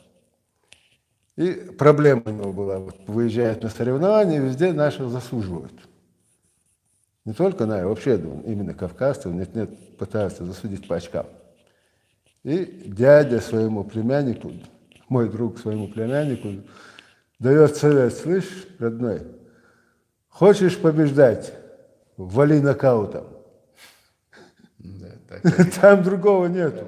B: И проблема у него была, вот, выезжает на соревнования, везде наших засуживают. Не только на, вообще именно кавказцев, нет, пытаются засудить по очкам. И дядя своему племяннику, мой друг своему племяннику, дает совет, слышь, родной, хочешь побеждать, вали нокаутом.
A: Да, так,
B: Там другого нету.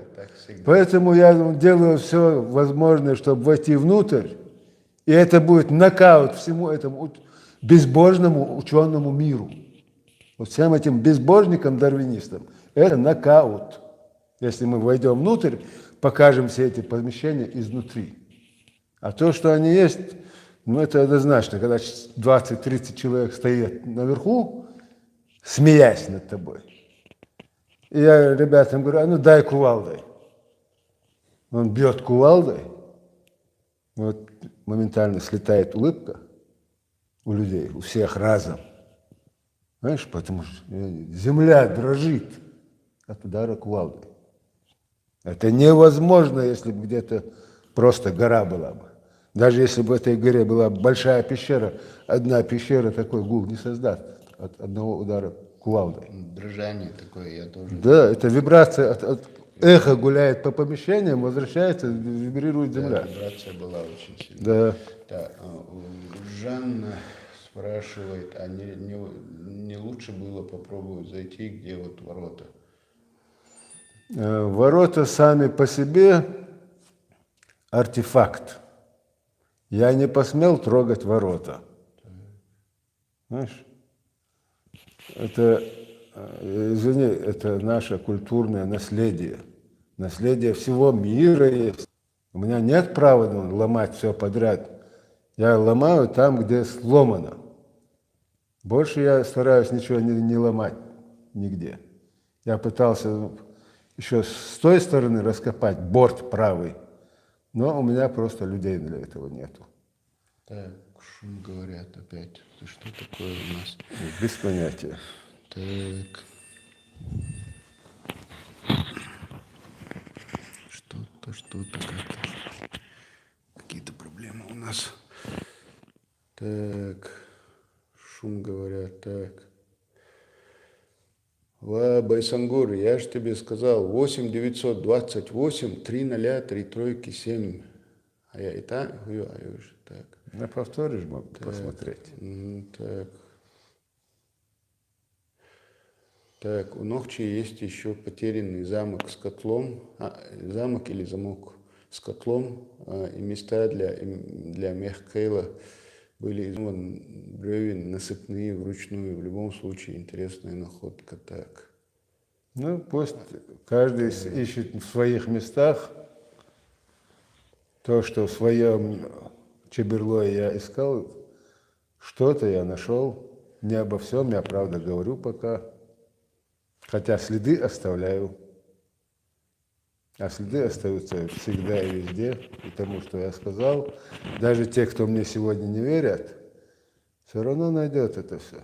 B: Поэтому я делаю все возможное, чтобы войти внутрь, и это будет нокаут всему этому безбожному ученому миру. Вот всем этим безбожникам, дарвинистам, это нокаут. Если мы войдем внутрь, покажем все эти помещения изнутри. А то, что они есть, ну это однозначно, когда 20-30 человек стоят наверху, смеясь над тобой. И я ребятам говорю, а ну дай кувалдой. Он бьет кувалдой, вот моментально слетает улыбка у людей, у всех разом. Знаешь, потому что земля дрожит от удара кувалдой. Это невозможно, если бы где-то просто гора была бы. Даже если бы в этой горе была большая пещера, одна пещера такой гул не создаст от одного удара кувалдой.
A: Дрожание такое, я тоже.
B: Да, это вибрация, от эхо гуляет по помещениям, возвращается, вибрирует земля.
A: Да, вибрация была очень сильная.
B: Да.
A: Да, Жанна спрашивает, а не лучше было попробовать зайти, где вот ворота?
B: Ворота сами по себе артефакт. Я не посмел трогать ворота. Знаешь? Это, извини, это наше культурное наследие. Наследие всего мира есть. У меня нет права ломать все подряд. Я ломаю там, где сломано. Больше я стараюсь ничего не ломать нигде. Я пытался еще с той стороны раскопать борт правый, но у меня просто людей для этого нету.
A: Так, шум говорят опять. Это что такое у нас?
B: Без понятия.
A: Так. Что-то, как-то. Какие-то проблемы у нас. Так. Шум говорят, так. Байсангур, я же тебе сказал, 8 928 3 3 7. А я и так говорю, а я уже так.
B: Ну, повторишь, мог посмотреть.
A: Так. Так, у Нохчи есть еще потерянный замок с котлом, замок или замок с котлом, и места для Мехкейла были из бревен насыпные вручную. В любом случае интересная находка. Так.
B: Ну, пусть каждый ищет в своих местах то, что в своем Чеберлое я искал, что-то я нашел. Не обо всем я, правда, говорю пока. Хотя следы оставляю. А следы остаются всегда и везде. И тому, что я сказал, даже те, кто мне сегодня не верят, все равно найдет это все.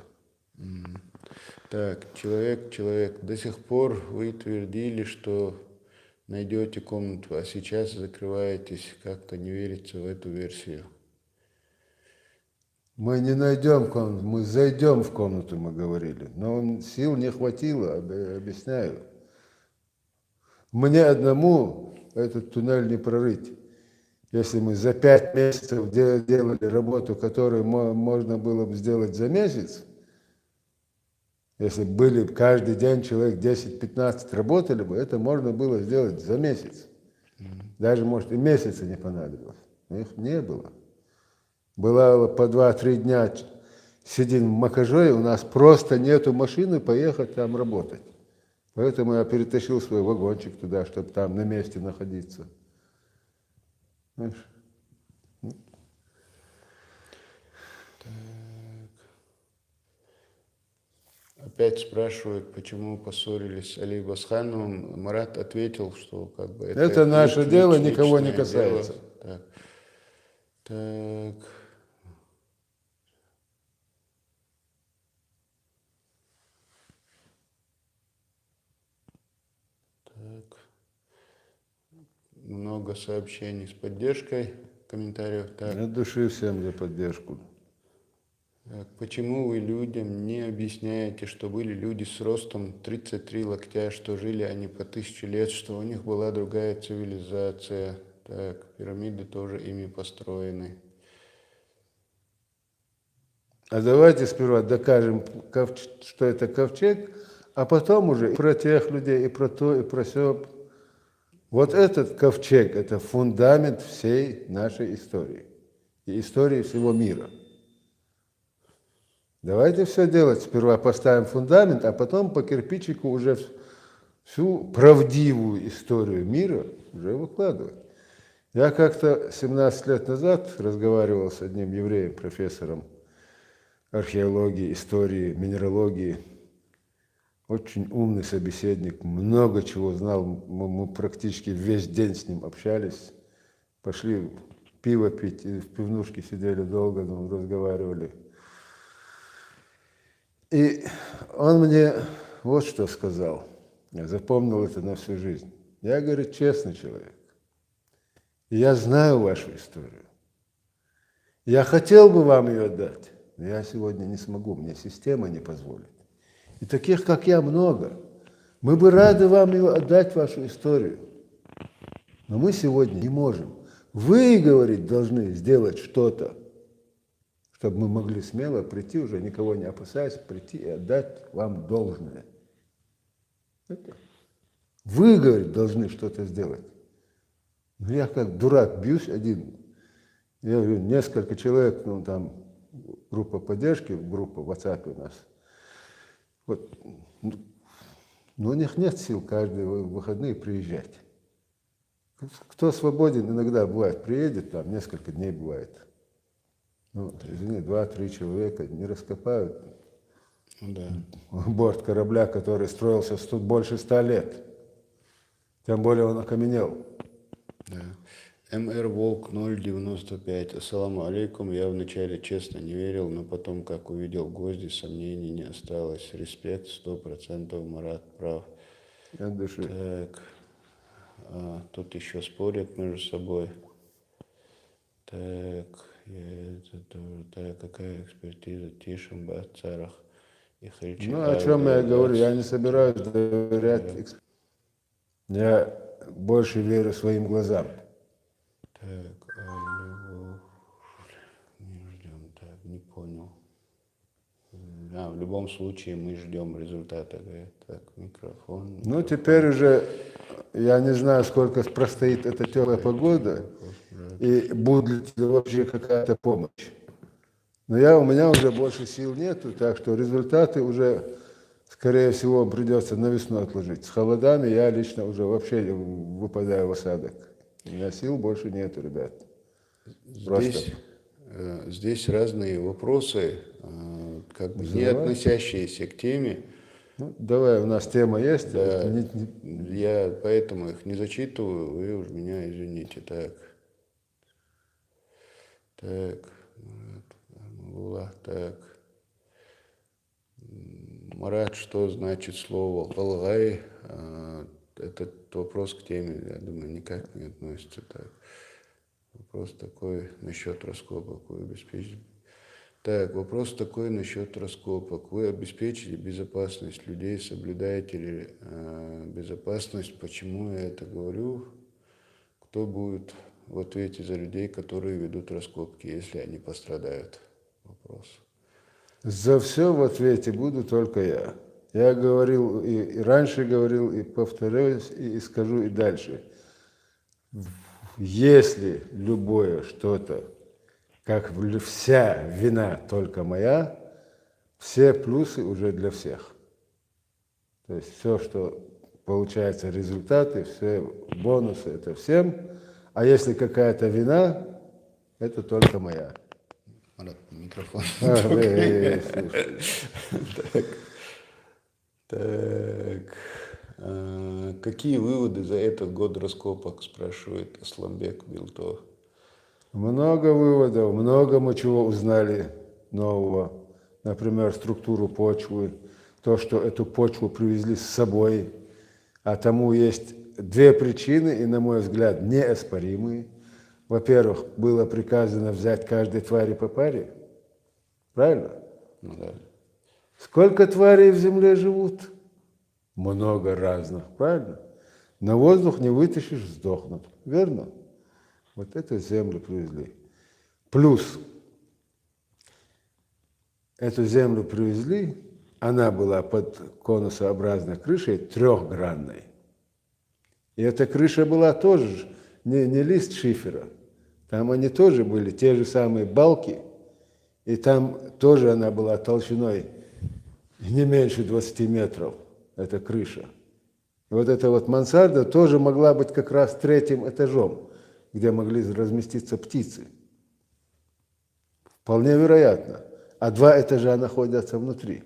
A: Так, человек, до сих пор вы твердили, что найдете комнату, а сейчас закрываетесь, как-то не верится в эту версию.
B: Мы не найдем комнату, мы зайдем в комнату, мы говорили. Но сил не хватило, объясняю. Мне одному этот туннель не прорыть. Если мы за 5 месяцев делали работу, которую можно было бы сделать за месяц, если были каждый день человек 10-15 работали бы, это можно было сделать за месяц. Даже, может, и месяца не понадобилось. Но их не было. Было по 2-3 дня сидим в Макажое, у нас просто нету машины поехать там работать. Поэтому я перетащил свой вагончик туда, чтобы там на месте находиться. Знаешь?
A: Опять спрашивают, почему поссорились с Али Басхановым. Марат ответил, что как бы
B: это наше дело, никого не касается.
A: Дело. Так. Много сообщений с поддержкой, комментариев. Так.
B: От души всем за поддержку.
A: Так, почему вы людям не объясняете, что были люди с ростом 33 локтя, что жили они по 1000 лет, что у них была другая цивилизация? Так, пирамиды тоже ими построены.
B: А давайте сперва докажем, что это ковчег, а потом уже и про тех людей, и про то, и про сё. Вот этот ковчег – это фундамент всей нашей истории и истории всего мира. Давайте все делать. Сперва поставим фундамент, а потом по кирпичику уже всю правдивую историю мира уже выкладывать. Я как-то 17 лет назад разговаривал с одним евреем, профессором археологии, истории, минералогии. Очень умный собеседник, много чего знал. Мы практически весь день с ним общались. Пошли пиво пить, в пивнушке сидели долго, разговаривали. И он мне вот что сказал. Я запомнил это на всю жизнь. Я, говорит, честный человек. И я знаю вашу историю. Я хотел бы вам ее отдать, но я сегодня не смогу, мне система не позволит. И таких, как я, много. Мы бы рады вам ее отдать, вашу историю. Но мы сегодня не можем. Вы, говорит, должны сделать что-то, чтобы мы могли смело прийти, уже никого не опасаясь, прийти и отдать вам должное. Это. Вы, говорит, должны что-то сделать. Но я как дурак бьюсь один. Я говорю, несколько человек, ну там группа поддержки, группа в WhatsApp у нас. Вот, но у них нет сил каждые выходные приезжать. Кто свободен, иногда бывает, приедет, там несколько дней бывает. Ну, извини, 2-3 человека не раскопают
A: Да.
B: борт корабля, который строился тут больше 100 лет. Тем более он окаменел.
A: Да. МР Волк 095. Ассаламу алейкум. Я вначале честно не верил, но потом, как увидел гвозди, сомнений не осталось. Респект, 100%, Марат прав.
B: От души.
A: Так. Тут еще спорят между собой. Так. Так, какая экспертиза Тишин, Бацарах и Хальчик.
B: Ну, о чем я говорю, я не собираюсь доверять. Я больше верю своим глазам.
A: Так, не ждем, так, не понял. В любом случае мы ждем результата. Так, микрофон.
B: Ну, теперь уже я не знаю, сколько простоит эта теплая погода, и будет ли вообще какая-то помощь. Но у меня уже больше сил нету, так что результаты уже, скорее всего, придется на весну отложить. С холодами я лично уже вообще выпадаю в осадок. У меня сил больше нету, ребят.
A: Здесь разные вопросы, как бы не относящиеся к теме.
B: Ну, давай, у нас тема есть.
A: Да, я поэтому их не зачитываю, вы уж меня извините. Так. Марат, что значит слово «алгай»? Этот вопрос к теме, я думаю, никак не относится. Так. Вопрос такой насчет раскопок. Вопрос такой насчет раскопок. Вы обеспечили безопасность людей, соблюдаете ли безопасность? Почему я это говорю? Кто будет в ответе за людей, которые ведут раскопки, если они пострадают? Вопрос.
B: За все в ответе буду только я. Я говорил и раньше говорил, и повторюсь, и скажу и дальше. Если любое что-то, как вся вина только моя, все плюсы уже для всех. То есть все, что получается результаты, все бонусы, это всем. А если какая-то вина, это только моя.
A: Микрофон. Так. Какие выводы за этот год раскопок, спрашивает Асламбек Билто.
B: Много выводов, много мы чего узнали нового. Например, структуру почвы, то, что эту почву привезли с собой. А тому есть две причины, и, на мой взгляд, неоспоримые. Во-первых, было приказано взять каждой твари по паре. Правильно?
A: Ну, да.
B: Сколько тварей в земле живут? Много разных, правильно? На воздух не вытащишь, сдохнут. Верно? Вот эту землю привезли. Плюс эту землю привезли, она была под конусообразной крышей трехгранной. И эта крыша была тоже не лист шифера. Там они тоже были, те же самые балки. И там тоже она была толщиной не меньше 20 метров, эта крыша. И вот эта вот мансарда тоже могла быть как раз третьим этажом, где могли разместиться птицы. Вполне вероятно. А два этажа находятся внутри.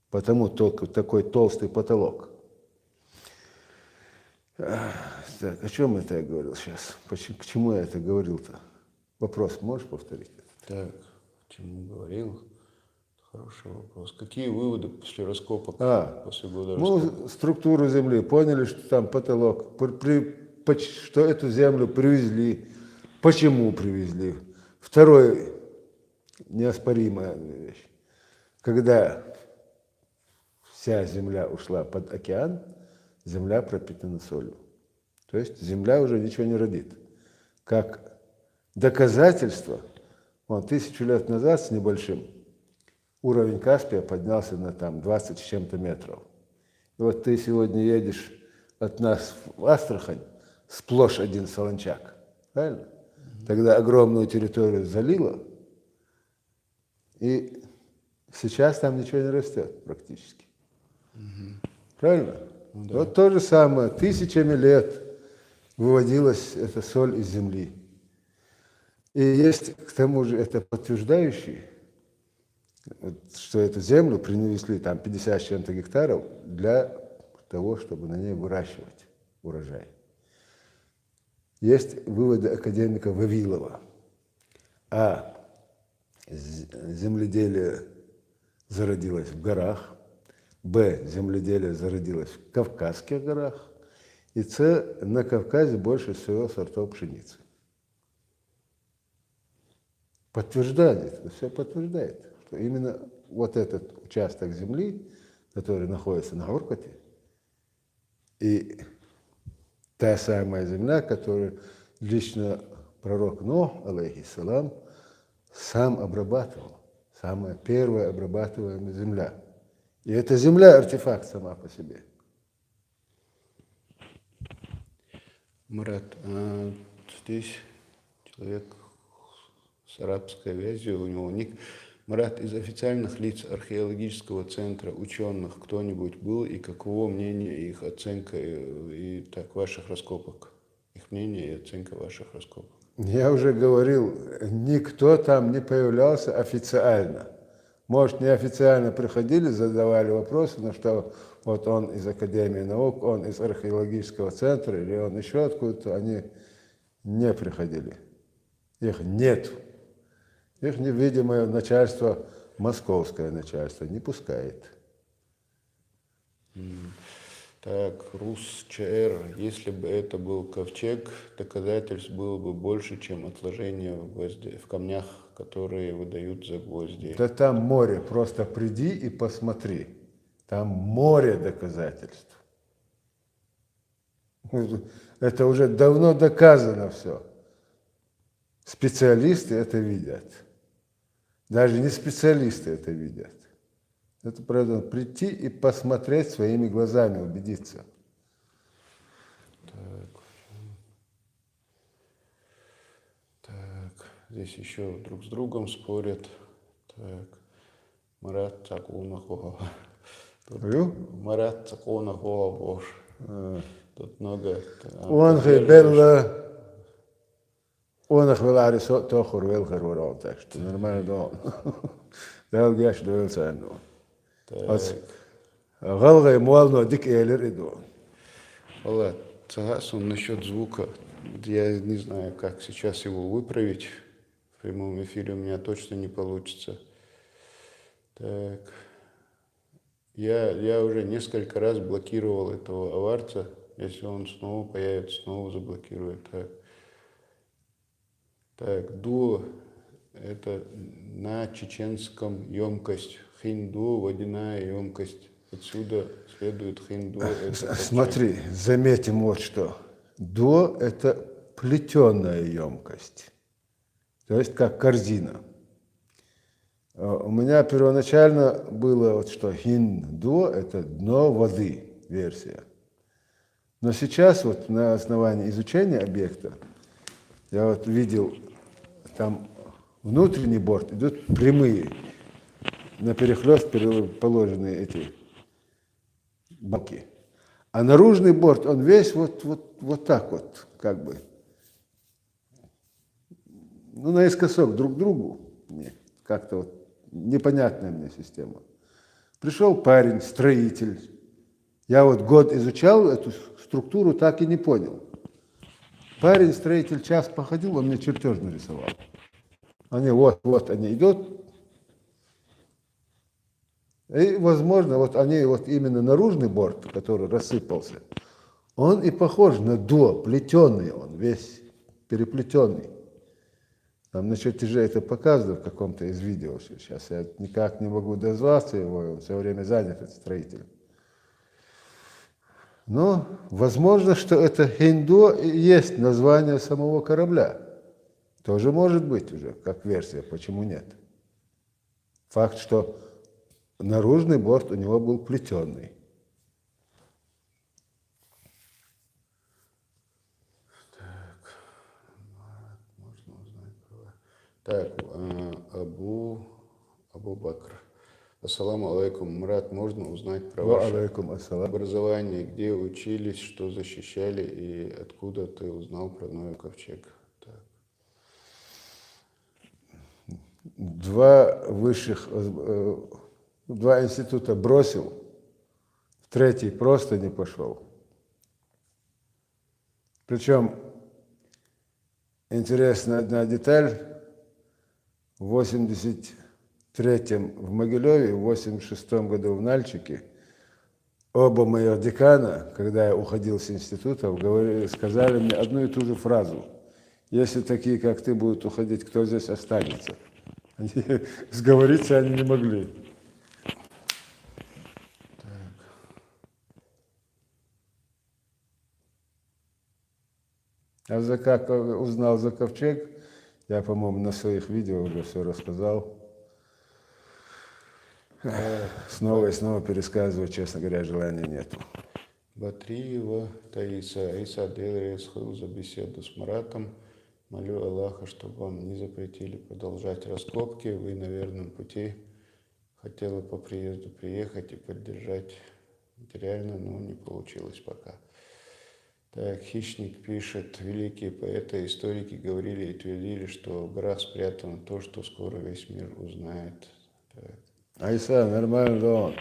B: Потому только такой толстый потолок. Так, о чем это я говорил сейчас? К чему я это говорил-то? Вопрос можешь повторить?
A: Так, о чем говорил? Хороший вопрос. Какие выводы после раскопок, после года раскопок?
B: Мы структуру земли поняли, что там потолок, что эту землю привезли, почему привезли. Второе, неоспоримая вещь. Когда вся земля ушла под океан, земля пропитана солью. То есть земля уже ничего не родит. Как доказательство, 1000 лет назад с небольшим уровень Каспия поднялся на 20 с чем-то метров. И вот ты сегодня едешь от нас в Астрахань, сплошь один солончак. Правильно? Тогда огромную территорию залило, и сейчас там ничего не растет практически. Правильно?
A: Ну да.
B: Вот то же самое. Тысячами лет выводилась эта соль из земли. И есть, к тому же, это подтверждающий, что эту землю принесли там 50 с чем-то гектаров для того, чтобы на ней выращивать урожай. Есть выводы академика Вавилова. А земледелие зародилось в горах, Б, земледелие зародилось в Кавказских горах, и С, на Кавказе больше всего сортов пшеницы. Подтверждает, это все подтверждает, что именно вот этот участок земли, который находится на Оркуте, и та самая земля, которую лично пророк Нох, алейхиссалам, сам обрабатывал, самая первая обрабатываемая земля. И эта земля артефакт сама по себе.
A: Марат, здесь человек с арабской вязью, у него ник. Марат, из официальных лиц археологического центра, ученых, кто-нибудь был, и каково мнение, их оценка и так ваших раскопок? Их мнение и оценка ваших раскопок.
B: Я уже говорил, никто там не появлялся официально. Может, неофициально приходили, задавали вопросы, но что вот он из Академии наук, он из археологического центра, или он еще откуда-то, они не приходили. Их нет. Их невидимое начальство, московское начальство, не пускает.
A: Так, РусЧР, если бы это был ковчег, доказательств было бы больше, чем отложения в камнях, которые выдают за гвозди.
B: Да там море, просто приди и посмотри. Там море доказательств. Это уже давно доказано все. Специалисты это видят. Даже не специалисты это видят. Это правда, прийти и посмотреть своими глазами, убедиться.
A: Так, здесь еще друг с другом спорят. Так, Марат Цакунахова. Марат Цакунахова. Тут много.
B: Он Белла, он хвалари тохур велхер ворон, так что нормально дом. Да, я что велся ну. Галга муално дик элер иду.
A: Алла, Цагасун, насчет звука. Я не знаю, как сейчас его выправить. В прямом эфире у меня точно не получится. Так. Я уже несколько раз блокировал этого аварца. Если он снова появится, снова заблокирую. Так, дуо – это на чеченском емкость. Хинду – водяная емкость. Отсюда следует хинду.
B: Смотри, заметим вот что. До – это плетеная емкость. То есть как корзина. У меня первоначально было вот что хинду – это дно воды версия. Но сейчас вот на основании изучения объекта я вот видел, там внутренний борт идут прямые, на перехлёст положены эти балки. А наружный борт, он весь вот так вот, как бы, ну, наискосок друг к другу. Как-то вот непонятная мне система. Пришел парень, строитель. Я вот год изучал эту структуру, так и не понял. Парень, строитель, час походил, он мне чертеж нарисовал. Они вот они идут. И, возможно, вот они, вот именно наружный борт, который рассыпался, он и похож на до, плетеный он, весь переплетенный. Там на чертеже это показывают в каком-то из видео. Сейчас я никак не могу дозваться его, он все время занят, этот строитель. Но возможно, что это хиндо и есть название самого корабля. Тоже может быть уже, как версия, почему нет. Факт, что наружный борт у него был плетеный.
A: Так, можно Так, Абу Бакр. Ассаламу алейкум. Мурат, можно узнать про
B: Ва
A: ваше
B: алейкум ассалам.
A: образование, где учились, что защищали и откуда ты узнал про Ноев ковчег? Так.
B: Два института бросил, в третий просто не пошел. Причем интересная одна деталь. В 83-м в Могилеве, в 86-м году в Нальчике оба моих декана, когда я уходил с институтов, сказали мне одну и ту же фразу. Если такие, как ты, будут уходить, кто здесь останется? Сговориться они не могли. А как узнал за ковчег, я, по-моему, на своих видео уже все рассказал. Снова и снова пересказывать, честно говоря, желания нету.
A: Батриева Таиса. Айса Делия сходил за беседу с Маратом. Молю Аллаха, чтобы вам не запретили продолжать раскопки. Вы на верном пути. Хотела по приезду приехать и поддержать материально, но не получилось пока. Так, Хищник пишет, великие поэты и историки говорили и твердили, что в горах спрятано то, что скоро весь мир узнает. Так.
B: Айса, нормально, да он.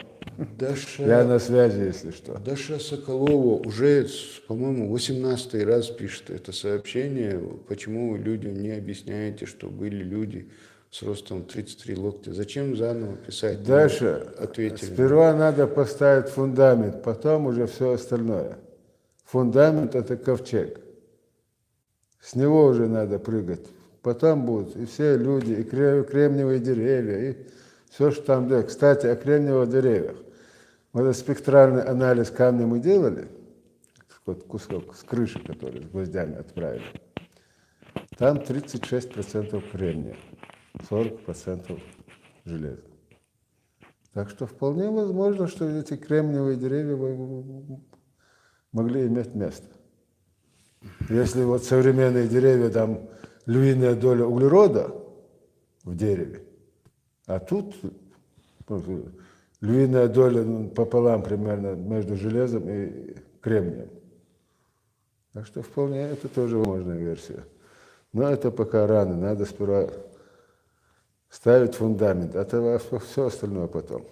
A: Даша,
B: Я на связи, если что.
A: Даша Соколова уже, по-моему, 18-й раз пишет это сообщение. Почему вы людям не объясняете, что были люди с ростом 33 локтя? Зачем заново писать?
B: Даша,
A: Ответили.
B: сперва надо поставить фундамент, потом уже все остальное. Фундамент – это ковчег. С него уже надо прыгать. Потом будут и все люди, и кремниевые деревья, и все, что там. Да. Кстати, о кремниевых деревьях. Вот этот спектральный анализ камня мы делали, вот кусок с крыши, который с гвоздями отправили. Там 36% кремния, 40% железа. Так что вполне возможно, что эти кремниевые деревья могли иметь место. Если вот современные деревья, там львиная доля углерода в дереве, а тут львиная доля пополам примерно между железом и кремнием. Так что вполне это тоже возможная версия. Но это пока рано, надо сперва ставить фундамент, а все остальное потом.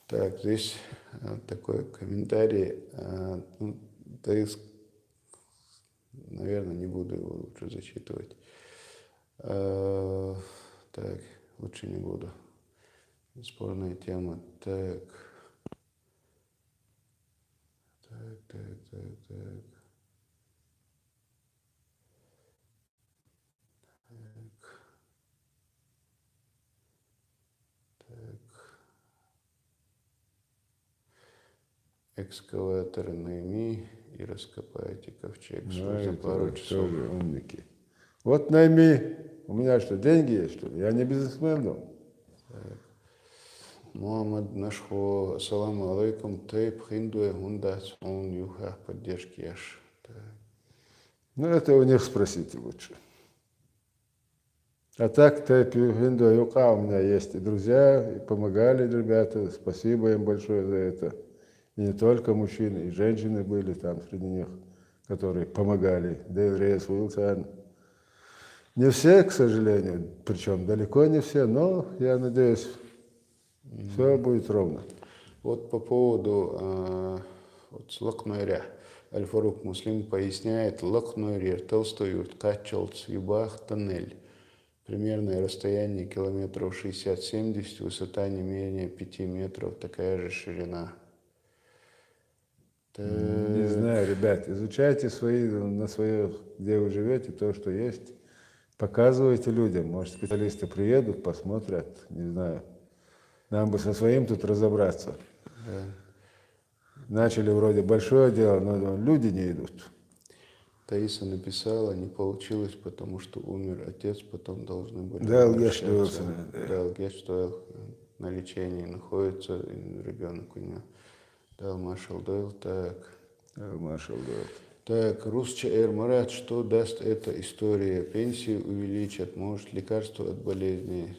A: Так, здесь такой комментарий. Да, наверное, не буду его лучше зачитывать. Так, лучше не буду. Спорная тема. Так. Экскаватор найми и раскопайте ковчег.
B: Ну,
A: За пару часов.
B: тоже умники. Вот найми. У меня что, деньги есть, что ли? Я не бизнесмен, но.
A: Мухаммад Нашхо, ассаламу алейкум, тейп хиндуэ гунда сон юха поддержки аш.
B: Ну, это у них спросите лучше. А так, тейп хиндуэ юха у меня есть и друзья, и помогали ребята. Спасибо им большое за это. И не только мужчины, и женщины были там среди них, которые помогали. Дейл Рейс, Уилсон. Не все, к сожалению, причем далеко не все, но я надеюсь, все будет ровно.
A: Вот по поводу Лакнойря. Аль-Фарук Муслим поясняет, Лакнойрер, Толстой, Качалц, Юбах, тоннель. Примерное расстояние километров 60-70, высота не менее 5 метров, такая же ширина.
B: Не знаю, ребят, изучайте на свое, где вы живете, то, что есть. Показывайте людям. Может, специалисты приедут, посмотрят, не знаю. Нам бы со своим тут разобраться.
A: Да.
B: Начали вроде большое дело, но люди не идут.
A: Таиса написала, не получилось, потому что умер отец, потом должны были
B: Далгеш
A: на лечении находится, и ребенок у него. Дал Маршал Дойл, так.
B: Маршал Дойл.
A: Так, Русча Марат, что даст эта история? Пенсии увеличат, может, лекарства от болезней.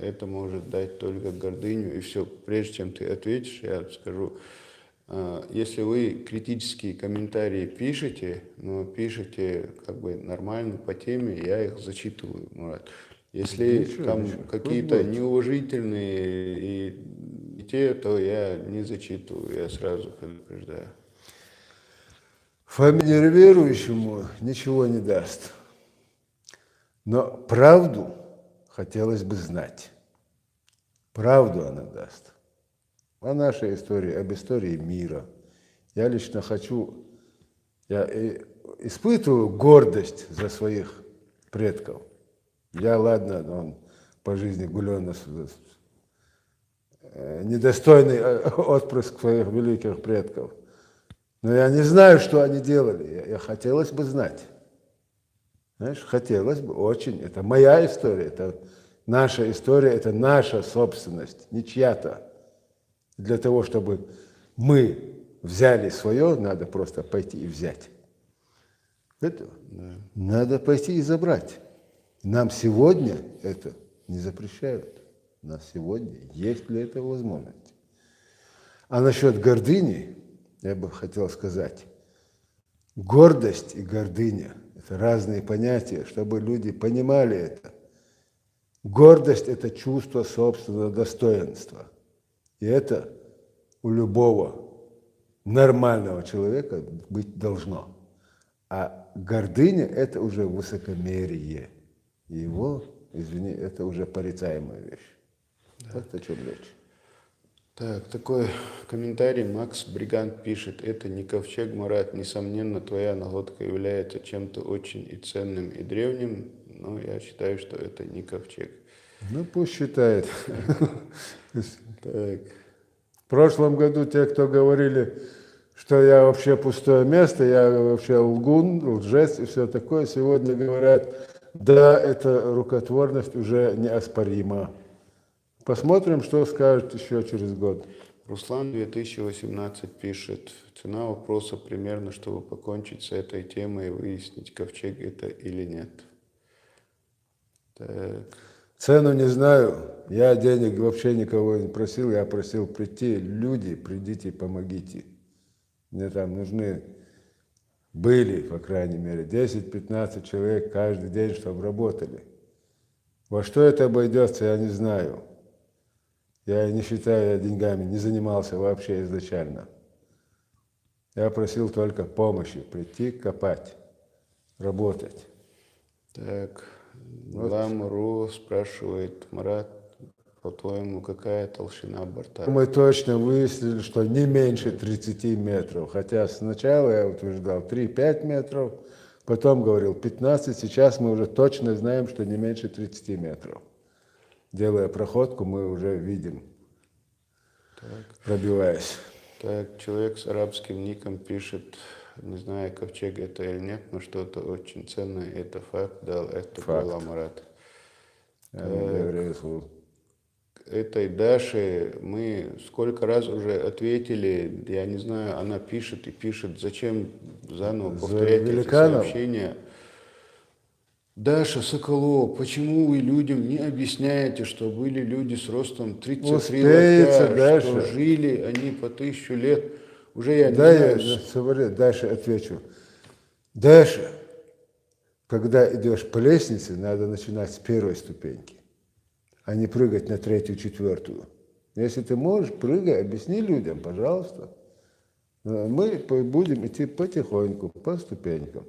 A: Это может дать только гордыню. И все, прежде чем ты ответишь, я скажу, если вы критические комментарии пишете, но пишете как бы нормально по теме, я их зачитываю, Мурат. Если
B: Ничего,
A: там
B: ничего.
A: какие-то
B: Пусть будет.
A: неуважительные и те, то я не зачитываю, я сразу предупреждаю.
B: Фамилия верующему ничего не даст. Но правду хотелось бы знать. Правду она даст. О нашей истории, об истории мира. Я лично я испытываю гордость за своих предков. Я, ладно, он по жизни гулен, недостойный отпрыск своих великих предков. Но я не знаю, что они делали. Я хотелось бы знать. Знаешь, хотелось бы очень. Это моя история, это наша история, это наша собственность, не чья-то. Для того, чтобы мы взяли свое, надо просто пойти и взять. Это надо пойти и забрать. Нам сегодня это не запрещают. У нас сегодня есть для этого возможность. А насчет гордыни, я бы хотел сказать, гордость и гордыня – это разные понятия, чтобы люди понимали это. Гордость – это чувство собственного достоинства. И это у любого нормального человека быть должно. А гордыня – это уже высокомерие. И его, извини, это уже порицаемая вещь. Да. Вот о чем речь.
A: Так, такой комментарий. Макс Бригант пишет: это не ковчег, Марат. Несомненно, твоя находка является чем-то очень и ценным, и древним, но я считаю, что это не ковчег.
B: Ну, пусть считает.
A: Так.
B: В прошлом году те, кто говорили, что я вообще пустое место, я вообще лгун, лжец и все такое, сегодня говорят, да, эта рукотворность уже неоспорима. Посмотрим, что скажет еще через год.
A: Руслан 2018 пишет: цена вопроса примерно, чтобы покончить с этой темой и выяснить, ковчег это или нет. Так.
B: Цену не знаю. Я денег вообще никого не просил. Я просил прийти. Люди, придите, помогите. Мне там нужны были, по крайней мере, 10-15 человек каждый день, чтобы работали. Во что это обойдется, я не знаю. Я не считаю, я деньгами не занимался вообще изначально. Я просил только помощи, прийти, копать, работать.
A: Так,
B: Вот.
A: Ламру спрашивает: Марат, по-твоему, какая толщина борта?
B: Мы точно выяснили, что не меньше 30 метров. Хотя сначала я утверждал 3-5 метров, потом говорил 15, сейчас мы уже точно знаем, что не меньше 30 метров. Делая проходку, мы уже видим, пробиваясь.
A: Так, человек с арабским ником пишет: не знаю, ковчег это или нет, но что-то очень ценное, это факт, да, это
B: Факт.
A: был Марат.
B: Так.
A: Этой Даше мы сколько раз уже ответили, я не знаю, она пишет и пишет, зачем заново повторять эти сообщения. Даша Соколова, почему вы людям не объясняете, что были люди с ростом 33
B: Успеется,
A: локтя,
B: Даша.
A: что жили они по 1000 лет? Уже я не
B: Да,
A: знаю.
B: я Даше отвечу. Даша, когда идешь по лестнице, надо начинать с первой ступеньки, а не прыгать на 3-ю, 4-ю. Если ты можешь, прыгай, объясни людям, пожалуйста. Мы будем идти потихоньку, по ступенькам.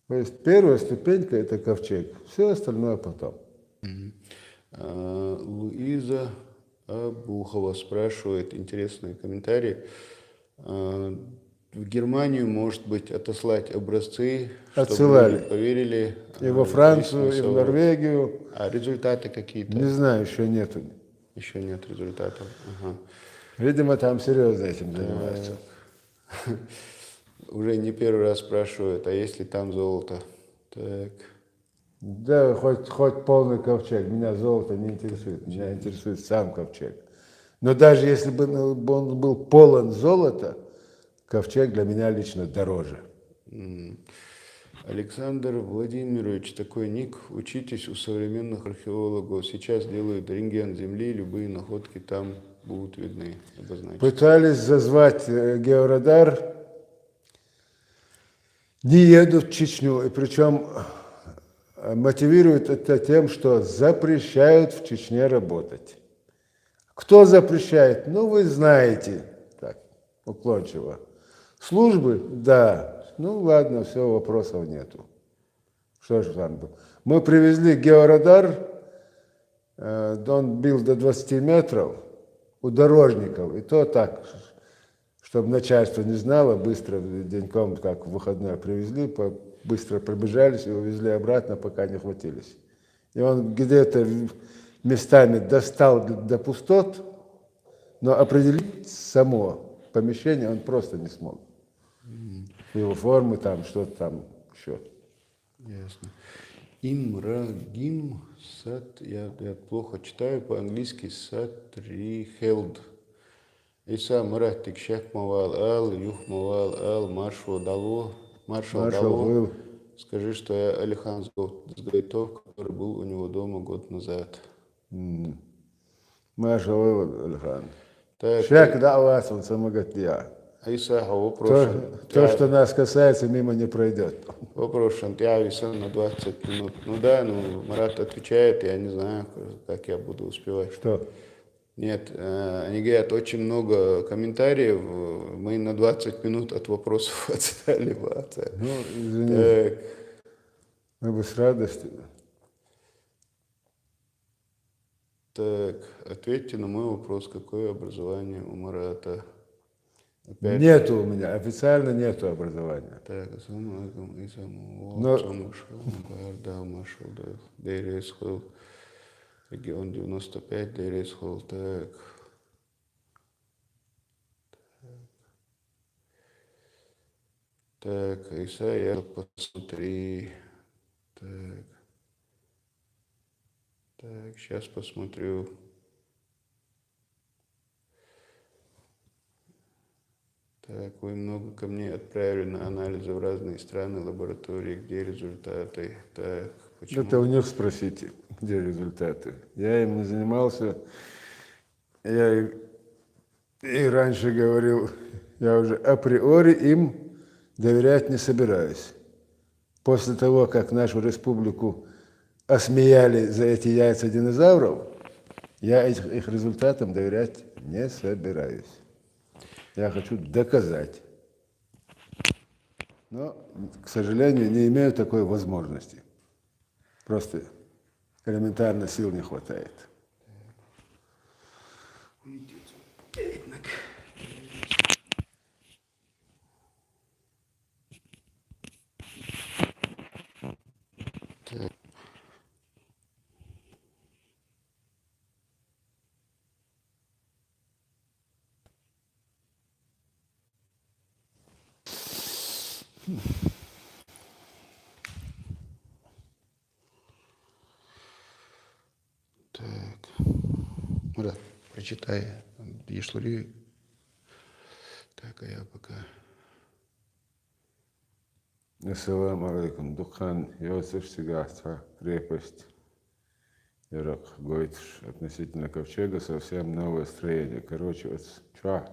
B: То есть первая ступенька – это ковчег, все остальное потом.
A: Луиза Абухова спрашивает, интересный комментарий. В Германию, может быть, отослать образцы,
B: Отсылали.
A: чтобы люди поверили.
B: И во Францию, и в Норвегию.
A: А результаты какие-то?
B: Не знаю, еще нету.
A: Еще нет результатов. Ага.
B: Видимо, там серьезно этим занимаются.
A: Уже не первый раз спрашивают, а есть ли там золото? Так.
B: Да, хоть полный ковчег. Меня золото не интересует. Меня интересует сам ковчег. Но даже если бы он был полон золота, ковчег для меня лично дороже.
A: М. Александр Владимирович, такой ник. Учитесь у современных археологов. Сейчас делают рентген Земли, любые находки там будут видны, обозначить.
B: Пытались зазвать георадар, не едут в Чечню. И причем мотивируют это тем, что запрещают в Чечне работать. Кто запрещает? Ну, вы знаете, так, уклончиво. Службы? Да. Ну, ладно, все, вопросов нету. Что же там было? Мы привезли георадар, он бил до 20 метров у дорожников, и то так, чтобы начальство не знало, быстро деньком, как в выходной привезли, быстро пробежались и увезли обратно, пока не хватились. И он где-то местами достал до пустот, но определить само помещение он просто не смог. Его формы там, что-то там еще.
A: Ясно. Имрагим Сат, я плохо читаю по-английски, Сатрихелд. Иса Мурат Шахмавал Ал, Юхмавал Ал, Маршал Дало.
B: был.
A: Скажи, что я Алихан Сгайтов, который был у него дома год назад.
B: Маршал Ильхан.
A: Так,
B: Шак давас, он самогатия.
A: Иса, вопрос.
B: То, что нас касается, мимо не пройдет.
A: Вопрос Шантьявиса на 20 минут. Ну да, ну Марат отвечает, я не знаю, как я буду успевать.
B: Что?
A: Нет, они говорят, очень много комментариев, мы на 20 минут от вопросов отстали.
B: Ну, извини,
A: Так,
B: мы бы с радостью.
A: так, ответьте на мой вопрос, какое образование у Марата? Опять
B: Нету у меня, официально нету образования.
A: так, ассаламу алейкум, Исаму,
B: Но-
A: Барда, Машалда, Дейресхол, регион 95, Дейресхол, так. Так, Иса, я посмотри. Так. Так, сейчас посмотрю. Так, вы много камней отправили на анализы в разные страны, лаборатории, где результаты. Так, почему?
B: Это у них спросите, где результаты. Я им не занимался. Я и раньше говорил, я уже априори им доверять не собираюсь. После того, как нашу республику осмеяли за эти яйца динозавров, я их результатам доверять не собираюсь. Я хочу доказать. Но, к сожалению, не имею такой возможности. Просто элементарно сил не хватает.
A: Так, Мурат, прочитай Ешлури. Так, а я пока...
B: Ассаламу алейкум. Духан, Йосиф Сигатва, крепость, Ирак, Гойтш. Относительно ковчега совсем новое строение. Короче, вот Ча,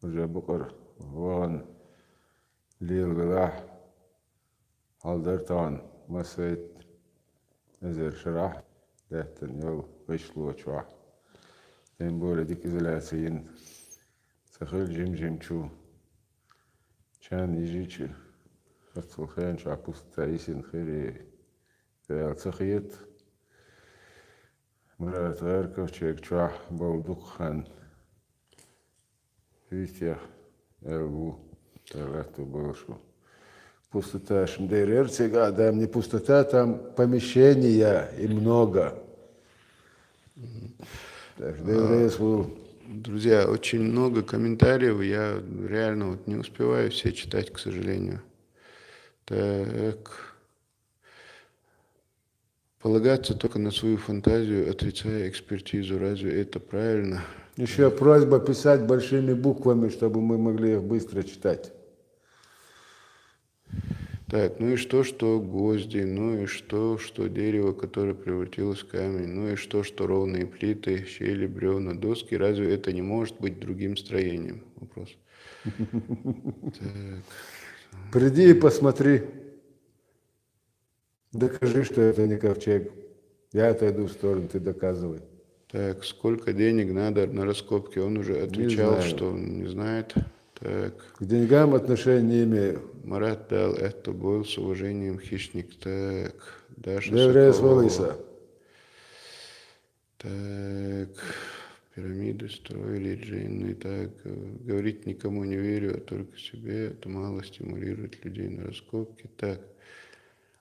B: уже Букар, Вон, Лил Гала, Алдартан, Масвейт, Эзер Шарах, Дехтен, Йол, Вышло Ча. Тем более дикизоляции, Сахил Джим Чу, Чан Ижичи. Отсылхаем, что пустота Исин Хири, Цахиет, Мурат Арков, человек Чуах, Балдукхан, Витя, Элву, Элату Балшу. Пустота Шмдейрерцига, да, не пустота, там помещения и много.
A: Друзья, очень много комментариев, я реально вот не успеваю все читать, к сожалению. Так. Полагаться только на свою фантазию, отрицая экспертизу, разве это правильно?
B: Еще просьба писать большими буквами, чтобы мы могли их быстро читать.
A: Так, ну и что гвозди, ну и что дерево, которое превратилось в камень, ну и что ровные плиты, щели, бревна, доски. Разве это не может быть другим строением? Вопрос. Так,
B: Приди и посмотри, докажи, что это не ковчег. Я отойду в сторону, ты доказывай.
A: так, сколько денег надо на раскопки? Он уже
B: Не
A: отвечал,
B: знаю.
A: что он не знает. Так,
B: К деньгам отношения не имею.
A: Марат дал это был с уважением хищник. Так, Даша
B: Деврес
A: Соколова.
B: Валиса.
A: Так, пирамиды строили джинны. Так, говорить никому не верю, а только себе. Это мало стимулирует людей на раскопки. Так,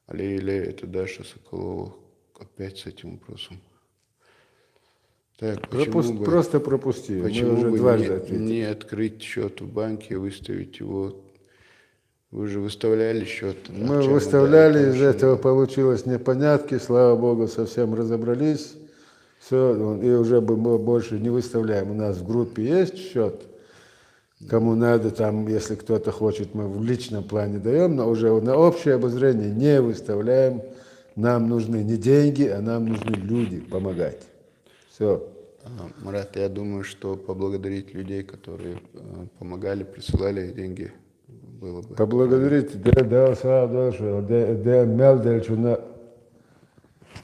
A: алле-алле, это Даша Соколова. Опять с этим вопросом. Так,
B: Просто пропусти. Мы
A: почему
B: уже
A: бы
B: дважды ответили.
A: не открыть счет в банке, выставить его? Вы же выставляли счет.
B: Мы выставляли, из этого получилось непонятки. Слава Богу, совсем разобрались. Все, и уже мы больше не выставляем. У нас в группе есть счет. Кому надо, там, если кто-то хочет, мы в личном плане даем, но уже на общее обозрение не выставляем. Нам нужны не деньги, а нам нужны люди помогать. Все.
A: Марат, я думаю, что поблагодарить людей, которые помогали, присылали деньги, было бы.
B: Поблагодарить,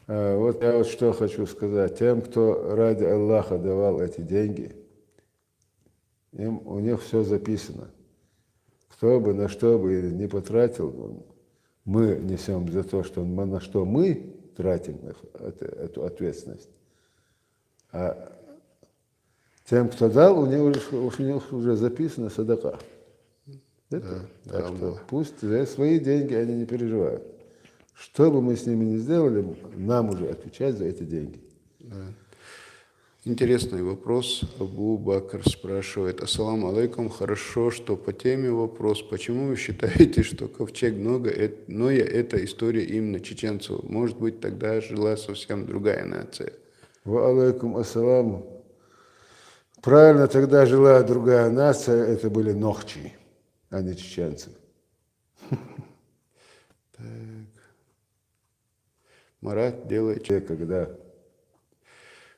B: вот я вот что хочу сказать. Тем, кто ради Аллаха давал эти деньги, у них все записано. Кто бы на что бы не потратил, мы несем за то, что на что мы тратим эту ответственность. А тем, кто дал, у них уже записано садака. Это,
A: да,
B: так что
A: было.
B: пусть за свои деньги они не переживают. Что бы мы с ними ни сделали, нам уже отвечать за эти деньги.
A: Да. Интересный вопрос. Абу Бакр спрашивает. Ассаламу алейкум. Хорошо, что по теме вопрос. Почему вы считаете, что ковчег Ноя это история именно чеченцев? Может быть, тогда жила совсем другая нация?
B: Ва алейкум ассалам. Правильно, тогда жила другая нация, это были нохчи, а не чеченцы.
A: Так. Марат, делайте.
B: Когда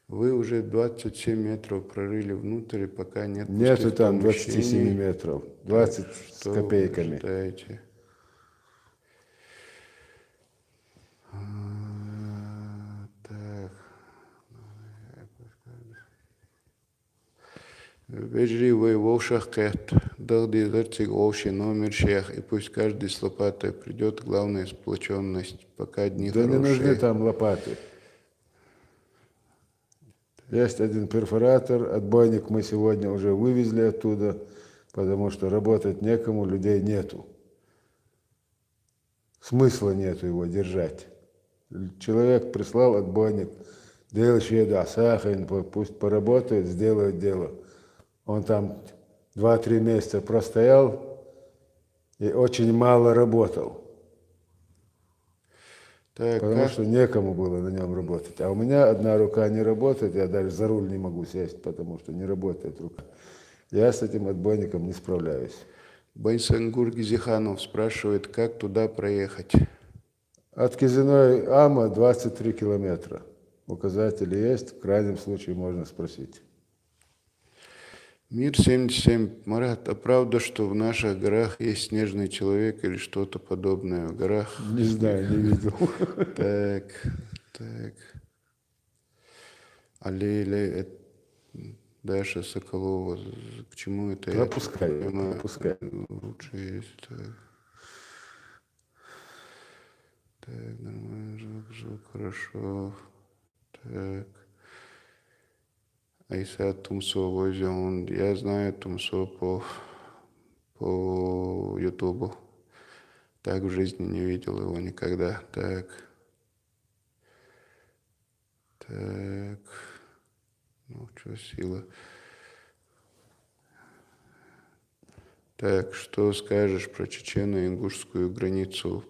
A: Вы уже 27 метров прорыли внутрь, и пока нет
B: нету
A: пустых
B: там 27
A: помещений.
B: метров, 20 с
A: Что
B: копейками.
A: вы ожидаете? Так. Вежри вы волшах кэт, далди зерциг волши номер шех, и пусть каждый с лопатой придет, главная сплоченность, пока дни
B: Да
A: хорошие.
B: не нужны там лопаты. Есть один перфоратор, отбойник мы сегодня уже вывезли оттуда, потому что работать некому, людей нету. Смысла нету его держать. Человек прислал отбойник, пусть поработает, сделает дело. Он там 2-3 месяца простоял и очень мало работал.
A: Так,
B: Потому что некому было на нем работать. А у меня одна рука не работает, я даже за руль не могу сесть, потому что не работает рука. Я с этим отбойником не справляюсь.
A: Байсангур Гизиханов спрашивает, как туда проехать?
B: От Кизиной Ама 23 километра. Указатели есть, в крайнем случае можно спросить.
A: Мир 77. Марат, а правда, что в наших горах есть снежный человек или что-то подобное? В горах...
B: Не знаю, не видел.
A: Так. Алле, Даша Соколова. К чему это?
B: Пропускай.
A: Лучше есть. Так, нормально, звук, хорошо. Так. Айса Тумсо возьмем. Я знаю Тумсо по Ютубу. Так в жизни не видел его никогда. Так. Ну, что сила. Так, что скажешь про чечено-ингушскую границу?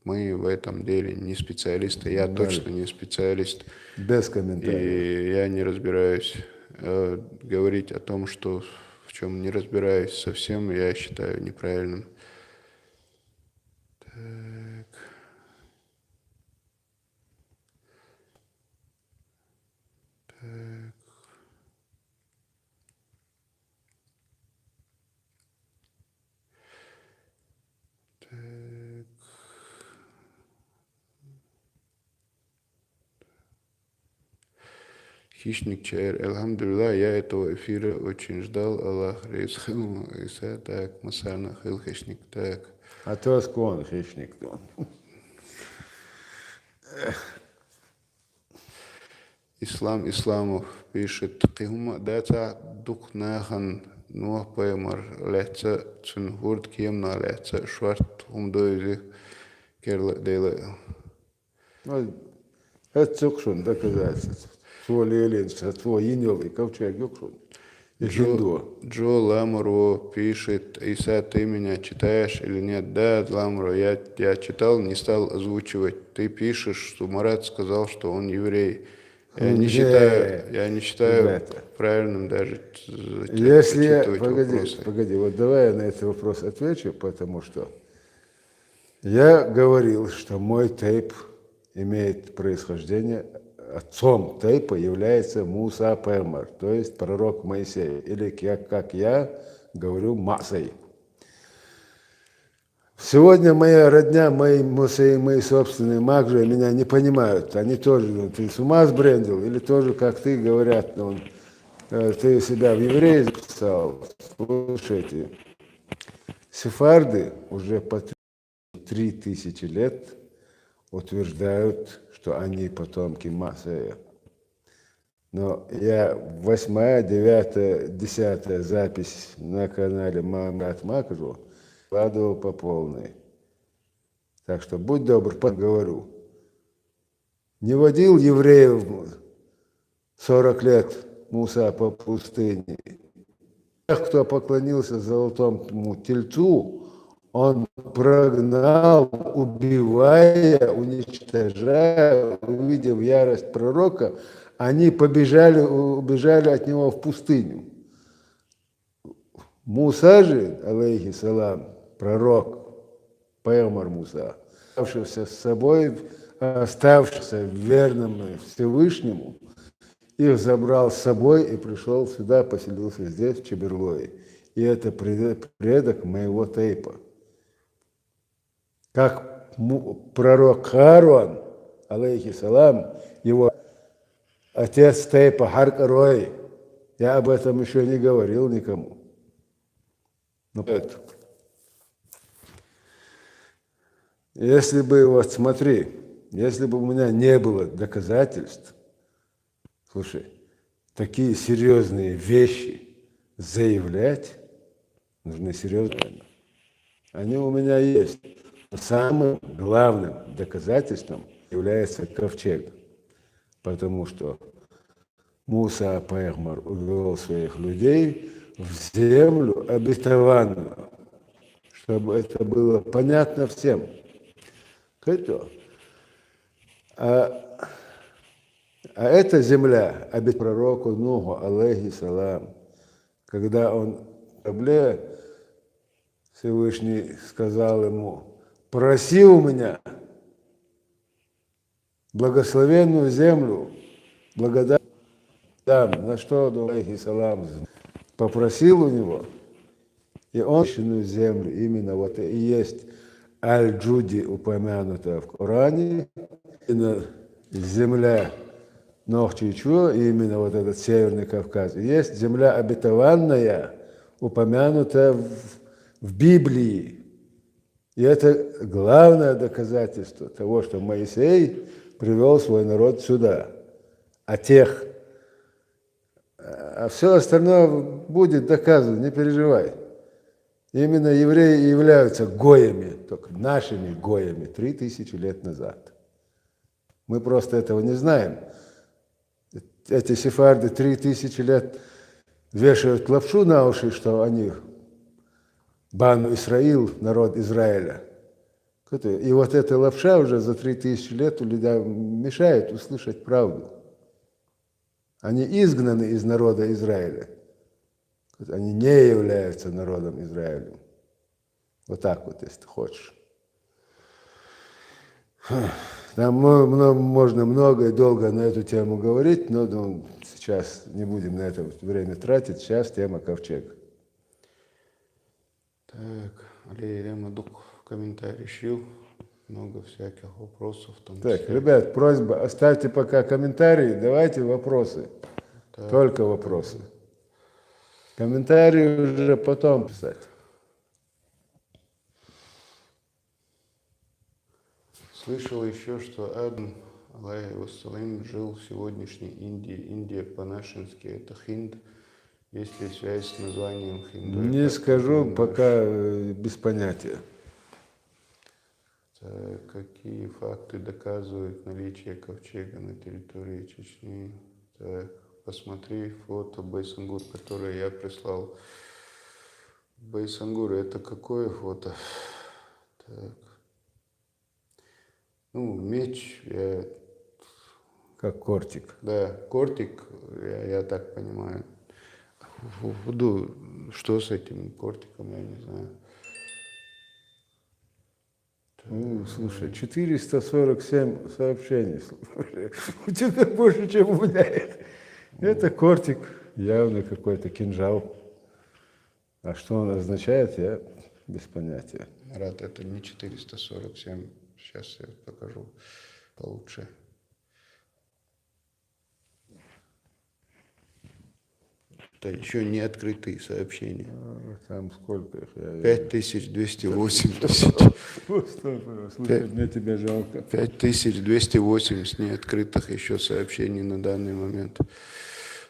A: Мы в этом деле не специалисты. Я точно не специалист.
B: Без комментариев.
A: И я не разбираюсь. Говорить о том, что в чем не разбираюсь совсем, я считаю неправильным. Хищник Чайр. Алхамдулилlah, я этого эфира очень ждал. Аллах рейсхил, Иса, так, Масана, Хил, Хищник, так.
B: А то склон, хищник.
A: Ислам Исламов пишет, Кихума дата духнахан нуах паймар лехца цунхурт кемна лехца шварт умдойзи керла дейла.
B: Ну, это цукшун, доказательство. Твой леленство, твой инёвый ковчег, юкшун. И хинду.
A: Джо Ламаро пишет, Иса, ты меня читаешь или нет? Да, Ламаро, я читал, не стал озвучивать. Ты пишешь, что Марат сказал, что он еврей. Я не считаю правильным даже
B: Если я,
A: вопросы.
B: погоди, вот давай я на этот вопрос отвечу, потому что я говорил, что мой тейп имеет происхождение, отцом тейпа является Муса Пемар, то есть пророк Моисей, или как я говорю, Масей. Сегодня моя родня, мои собственные магжи меня не понимают. Они тоже, ты с ума сбрендил, или тоже, как ты, говорят, ты себя в евреи записал. Слушайте, сефарды уже по 3000 лет утверждают, что они потомки Масея. Но я 8, 9, 10 запись на канале Мамрат Макжу вкладывал по полной. Так что будь добр, поговорю. Не водил евреев 40 лет Муса по пустыне. Тех, кто поклонился золотому тельцу, он прогнал, убивая, уничтожая, увидев ярость пророка, они убежали от него в пустыню. Муса же, алейхиссалам, пророк, Пайгамбар Муса, оставшийся с собой, оставшийся верным Всевышнему, их забрал с собой и пришел сюда, поселился здесь, в Чеберлое. И это предок моего тейпа. Как пророк Харон, алейхиссалам, его отец тейпа Харкарой, я об этом еще не говорил никому. Но это. Если бы, вот смотри, если бы у меня не было доказательств, слушай, такие серьезные вещи заявлять нужны серьезно. Они у меня есть. Но самым главным доказательством является ковчег, потому что Муса Пайгамбар увел своих людей в землю обетованную, чтобы это было понятно всем. А эта земля, обет пророку Нуху, алейхиссалам, когда он в корабле, Всевышний сказал ему: проси у меня благословенную землю, благодать. На что алейхиссалам попросил у него, и он землю, именно вот и есть Аль-Джуди, упомянутая в Коране, именно земля Нохчичу, именно вот этот Северный Кавказ. Есть земля обетованная, упомянутая в Библии. И это главное доказательство того, что Моисей привел свой народ сюда. А все остальное будет доказано, не переживай. Именно евреи являются гоями, только нашими гоями 3000 лет назад. Мы просто этого не знаем. Эти сефарды 3000 лет вешают лапшу на уши, что они Бану Исраил, народ Израиля. И вот эта лапша уже за 3000 лет у людей мешает услышать правду. Они изгнаны из народа Израиля. Они не являются народом Израиля. Вот так вот, если ты хочешь. Там можно много и долго на эту тему говорить, но сейчас не будем на это время тратить. Сейчас тема ковчег.
A: Так, Алия Ремадук в комментарии шил. Много всяких вопросов. В том
B: Так,
A: числе.
B: ребят, просьба, оставьте пока комментарии, давайте вопросы.
A: Так.
B: Только вопросы. Комментарии уже потом писать.
A: Слышал еще, что Адам алейхиссалам жил в сегодняшней Индии. Индия по-нашенски это Хинд. Есть ли связь с названием Хинду?
B: Не скажу, пока без понятия.
A: Так, какие факты доказывают наличие ковчега на территории Чечни? Так, посмотри фото Байсангур, которое я прислал. Байсангур, это какое фото? Так. Ну, меч,
B: Как кортик.
A: да, кортик, я так понимаю. Худу, что с этим кортиком, я не знаю.
B: Ну, слушай, 447 сообщений. Слушай, у тебя больше, чем у меня. Это кортик, явно какой-то кинжал. А что он означает, я без понятия.
A: Марат, это не 447. Сейчас я покажу получше. Это еще не открытые сообщения.
B: Там сколько их?
A: 5280.
B: Слушай, мне тебя жалко.
A: 5280 неоткрытых еще сообщений на данный момент.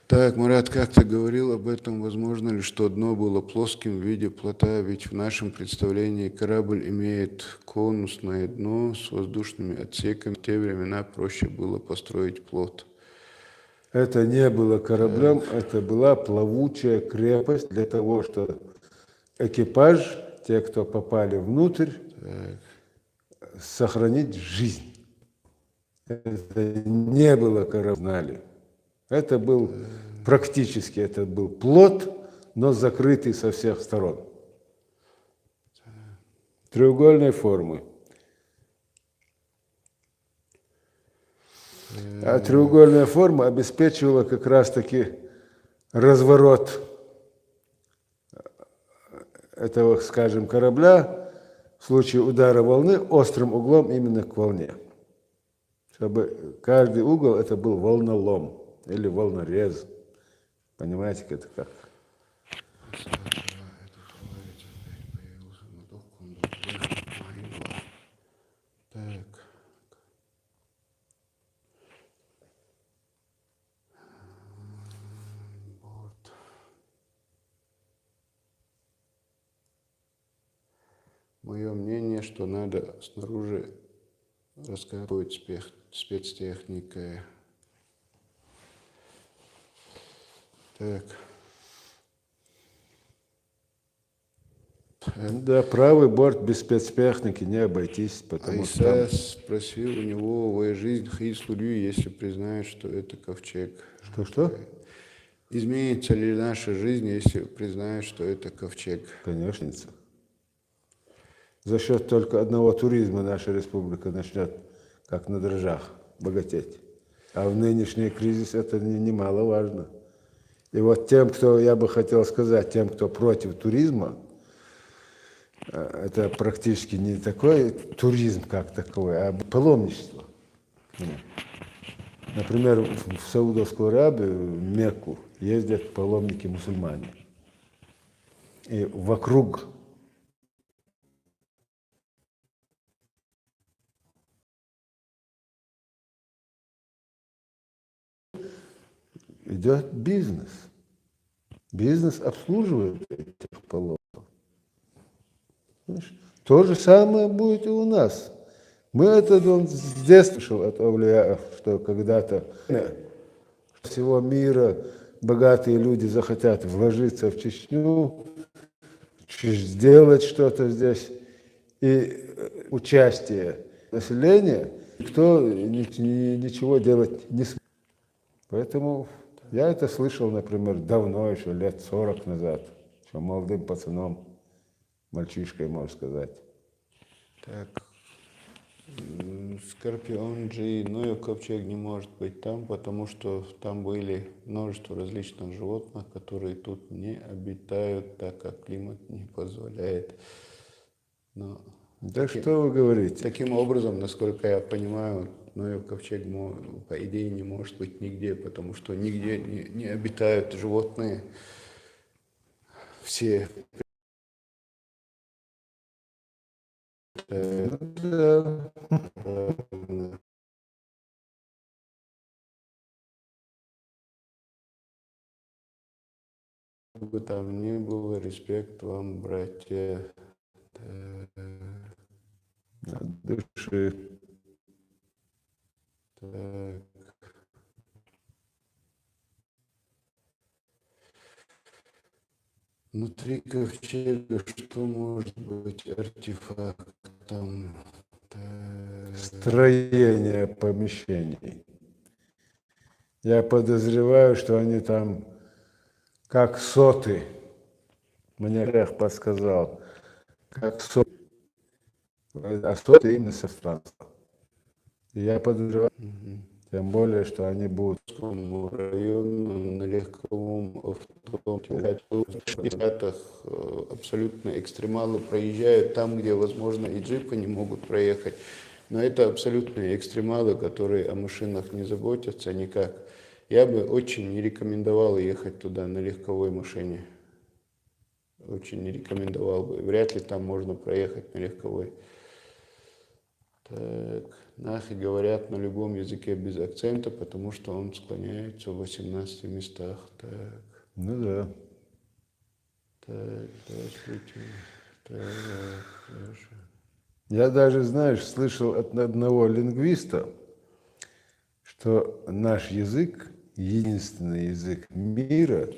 A: Так, Марат, как ты говорил об этом, возможно ли, что дно было плоским в виде плота, ведь в нашем представлении корабль имеет конусное дно с воздушными отсеками. В те времена проще было построить плот.
B: Это не было кораблем, это была плавучая крепость для того, чтобы экипаж, те, кто попали внутрь, сохранить жизнь. Это не было кораблем, знали. Это был практически, это был плот, но закрытый со всех сторон. Треугольной формы. А треугольная форма обеспечивала как раз-таки разворот этого, скажем, корабля в случае удара волны острым углом именно к волне. Чтобы каждый угол это был волнолом или волнорез. Понимаете, это как?
A: Так. Мое мнение, что надо снаружи раскапывать спецтехникой. Так.
B: Да, правый борт без спецтехники не обойтись, потому что там...
A: спросил у него в жизнь Хислурю, если признает, что это ковчег.
B: Что?
A: Изменится ли наша жизнь, если признает, что это ковчег?
B: Конечно. За счет только одного туризма наша республика начнет, как на дрожжах, богатеть. А в нынешний кризис это немаловажно. И вот тем, кто, я бы хотел сказать, тем, кто против туризма, это практически не такой туризм, как такой, а паломничество. Например, в Саудовскую Аравию, в Мекку, ездят паломники-мусульмане. И вокруг идет бизнес. Бизнес обслуживает этих паломников. То же самое будет и у нас. Мы это с детства слышал от Аулия, что когда-то всего мира богатые люди захотят вложиться в Чечню, сделать что-то здесь. И участие населения никто ничего делать не сможет. Поэтому я это слышал, например, давно, еще лет 40 назад, еще молодым пацаном, мальчишкой, можно сказать.
A: Так, Скорпион G, Ноев ковчег не может быть там, потому что там были множество различных животных, которые тут не обитают, так как климат не позволяет. Но
B: Да что вы говорите?
A: таким образом, насколько я понимаю, Ноев ковчег, по идее, не может быть нигде, потому что нигде не обитают животные. Все
B: Ну, да.
A: как бы там ни было, респект вам, братья.
B: От души.
A: Так. Внутри ковчега что может быть артефактом? Так.
B: Строение помещений. Я подозреваю, что они там как соты. Мне Рех подсказал. Как соты. А соты именно со странства. И я подозреваю, тем более, что они будут
A: По району на легковом автомобиле. В Штатах абсолютно экстремалы проезжают там, где, возможно, и джипы не могут проехать. Но это абсолютные экстремалы, которые о машинах не заботятся никак. Я бы очень не рекомендовал ехать туда на легковой машине. Очень не рекомендовал бы. Вряд ли там можно проехать на легковой. Так, нахи говорят на любом языке без акцента, потому что он склоняется в 18 местах. Так,
B: ну да.
A: так, здравствуйте. Так, хорошо.
B: Я даже, знаешь, слышал от одного лингвиста, что наш язык единственный язык мира,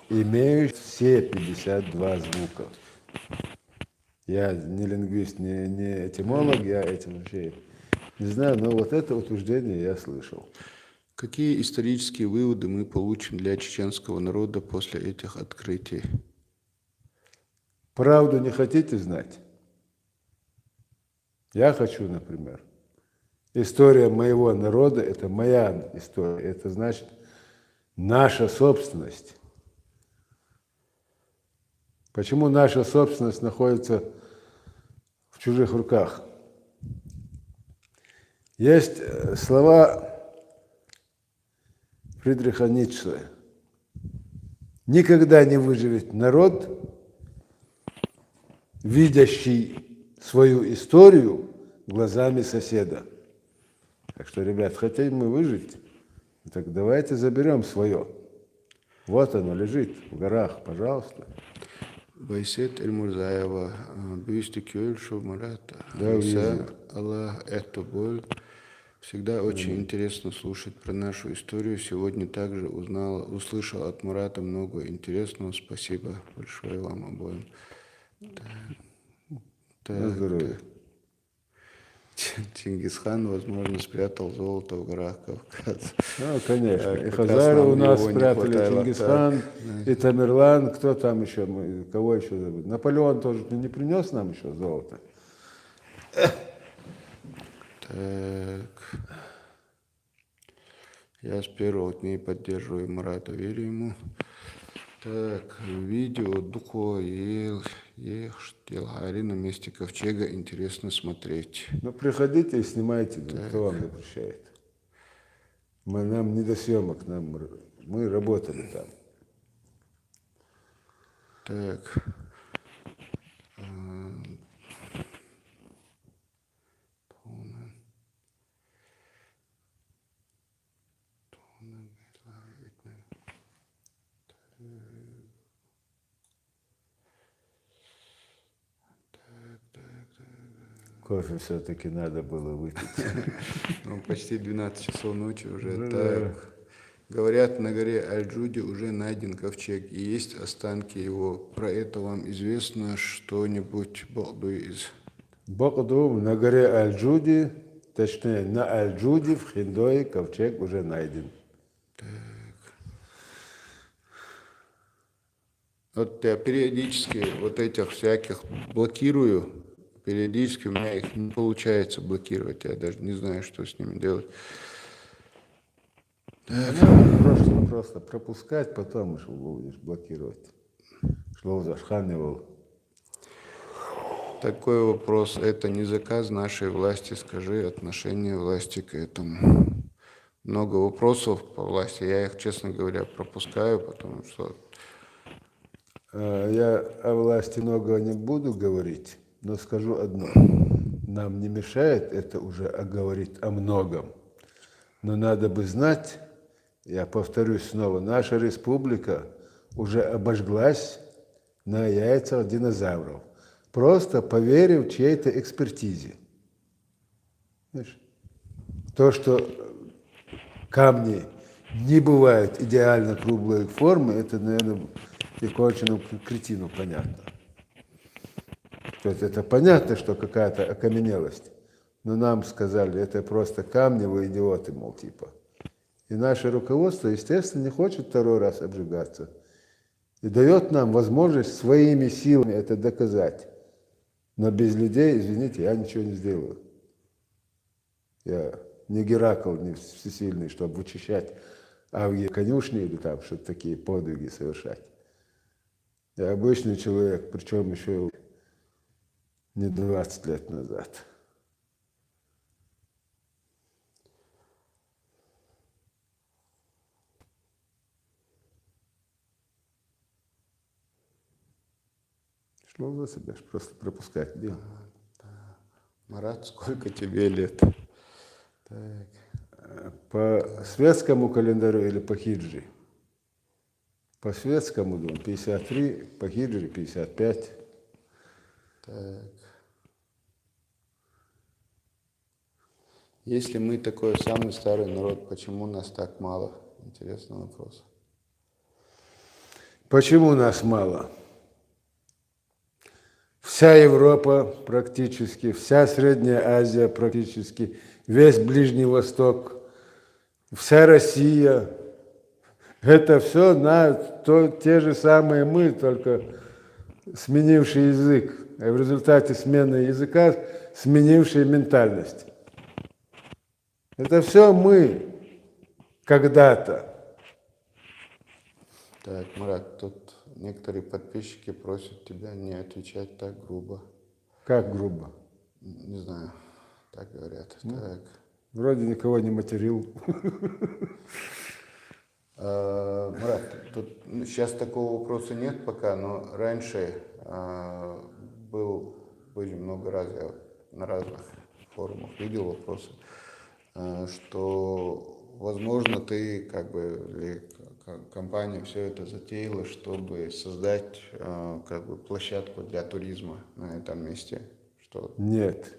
B: имеющий все 52 звука. Я не лингвист, не этимолог, я этим вообще не знаю, но вот это утверждение я слышал.
A: Какие исторические выводы мы получим для чеченского народа после этих открытий?
B: Правду не хотите знать? Я хочу, например. История моего народа – это моя история. Это значит наша собственность. Почему наша собственность находится в чужих руках? Есть слова Фридриха Ницше. Никогда не выживет народ, видящий свою историю глазами соседа. Так что, ребят, хотим мы выжить, так давайте заберем свое. Вот оно лежит в горах, пожалуйста.
A: Байсет Эльмурзаева, бюсти Кюльшу, Марат,
B: Да, увидел.
A: Аллах, это боль. Всегда очень интересно слушать про нашу историю. Сегодня также услышал от Мурата много интересного. Спасибо большое вам обоим.
B: На здоровье.
A: Чингисхан, возможно, спрятал золото в горах Кавказа.
B: Ну, конечно. И
A: Как раз
B: Хазары
A: нам
B: у нас
A: его не
B: спрятали,
A: хватало.
B: Чингисхан, и Тамерлан. Кто там еще? Кого еще забыть? Наполеон тоже не принес нам еще золото?
A: Так. Я с первых дней поддерживаю Марата, верю ему. Так, видео Духо Елгари на месте ковчега интересно смотреть.
B: Ну, приходите и снимайте, кто вам запрещает. Нам не до съемок, мы работали там.
A: Так.
B: Кофе все-таки надо было выпить.
A: Ну, почти 12 часов ночи уже.
B: Да.
A: Так. Говорят, на горе Аль-Джуди уже найден ковчег, и есть останки его. Про это вам известно что-нибудь, из...
B: Бокдум на горе Аль-Джуди, точнее, на Аль-Джуди в Хиндое ковчег уже найден.
A: Вот я периодически вот этих всяких блокирую периодически у меня их не получается блокировать, я даже не знаю, что с ними делать.
B: Надо просто пропускать, потом уж будешь блокировать. Шло зашханивал.
A: Такой вопрос, это не заказ нашей власти, скажи отношение власти к этому. Много вопросов по власти, я их, честно говоря, пропускаю, потому что...
B: Я о власти много не буду говорить, но скажу одно. Нам не мешает это уже говорить о многом. Но надо бы знать, я повторюсь снова, наша республика уже обожглась на яйцах динозавров, просто поверив чьей-то экспертизе. Знаешь, то, что камни не бывают идеально круглой формы, это, наверное, и конченому кретину понятно. То есть это понятно, что какая-то окаменелость. Но нам сказали, это просто камни, вы идиоты, мол, типа. И наше руководство, естественно, не хочет второй раз обжигаться. И дает нам возможность своими силами это доказать. Но без людей, извините, я ничего не сделаю. Я не Геракл, не всесильный, чтобы вычищать авги конюшни или там что-то такие подвиги совершать. Я обычный человек, причем еще не 20 лет назад. Шло за себя, просто пропускать дело.
A: Марат, сколько тебе лет? Так.
B: По светскому календарю или по хиджи? По светскому, думаю, 53, по хиджи 55.
A: Так. Если мы такой самый старый народ, почему нас так мало? Интересный вопрос.
B: Почему нас мало? Вся Европа практически, вся Средняя Азия практически, весь Ближний Восток, вся Россия. Это все те же самые мы, только сменивший язык. И в результате смены языка сменившие ментальность. Это все мы когда-то.
A: Так, Марат, тут некоторые подписчики просят тебя не отвечать так грубо.
B: Как грубо?
A: Не знаю, так говорят. Так.
B: Вроде никого не материл.
A: Марат, тут сейчас такого вопроса нет пока, но раньше были много раз, я на разных форумах видел вопросы, что, возможно, ты или компания все это затеяла, чтобы создать площадку для туризма на этом месте. Что...
B: Нет,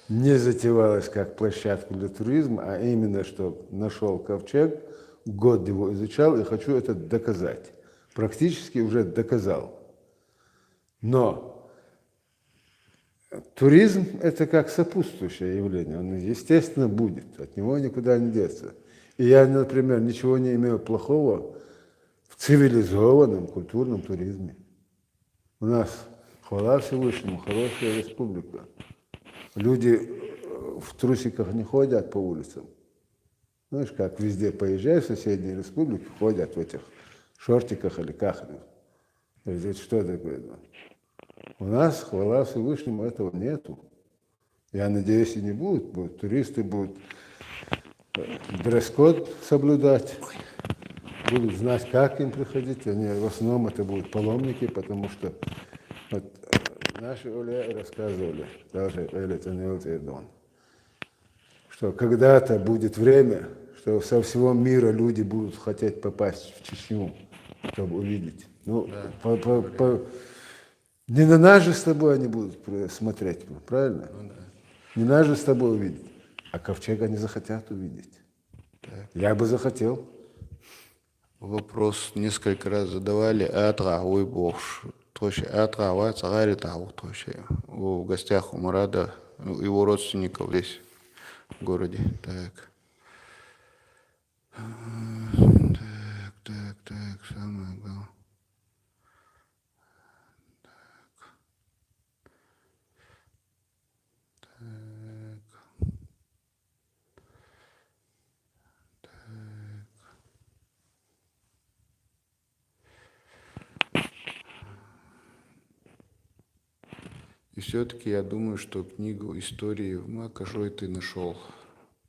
B: не затевалось как площадку для туризма, а именно, что нашел ковчег, год его изучал и хочу это доказать. Практически уже доказал. Но туризм – это как сопутствующее явление. Он, естественно, будет. От него никуда не деться. И я, например, ничего не имею плохого в цивилизованном культурном туризме. У нас, хвала Всевышнему, хорошая республика. Люди в трусиках не ходят по улицам. Знаешь, как везде поезжай в соседние республики, ходят в этих шортиках или кахнах. Здесь что такое? У нас, хвала Всевышнему, этого нету. Я надеюсь, и не будет. Туристы будут дресс-код соблюдать, будут знать, как им приходить. Они, в основном это будут паломники, потому что вот, наши уляи рассказывали, даже что когда-то будет время, что со всего мира люди будут хотеть попасть в Чечню, чтобы увидеть. Ну, да, не на нас же с тобой они будут смотреть, правильно? Ну, да. Не нас же с тобой увидеть. А ковчег они захотят увидеть. Так. Я бы захотел.
A: Вопрос несколько раз задавали. В гостях у Мурада, его родственников здесь, в городе. Так. Так, самое главное. все-таки я думаю, что книгу истории в Макошой ты нашел.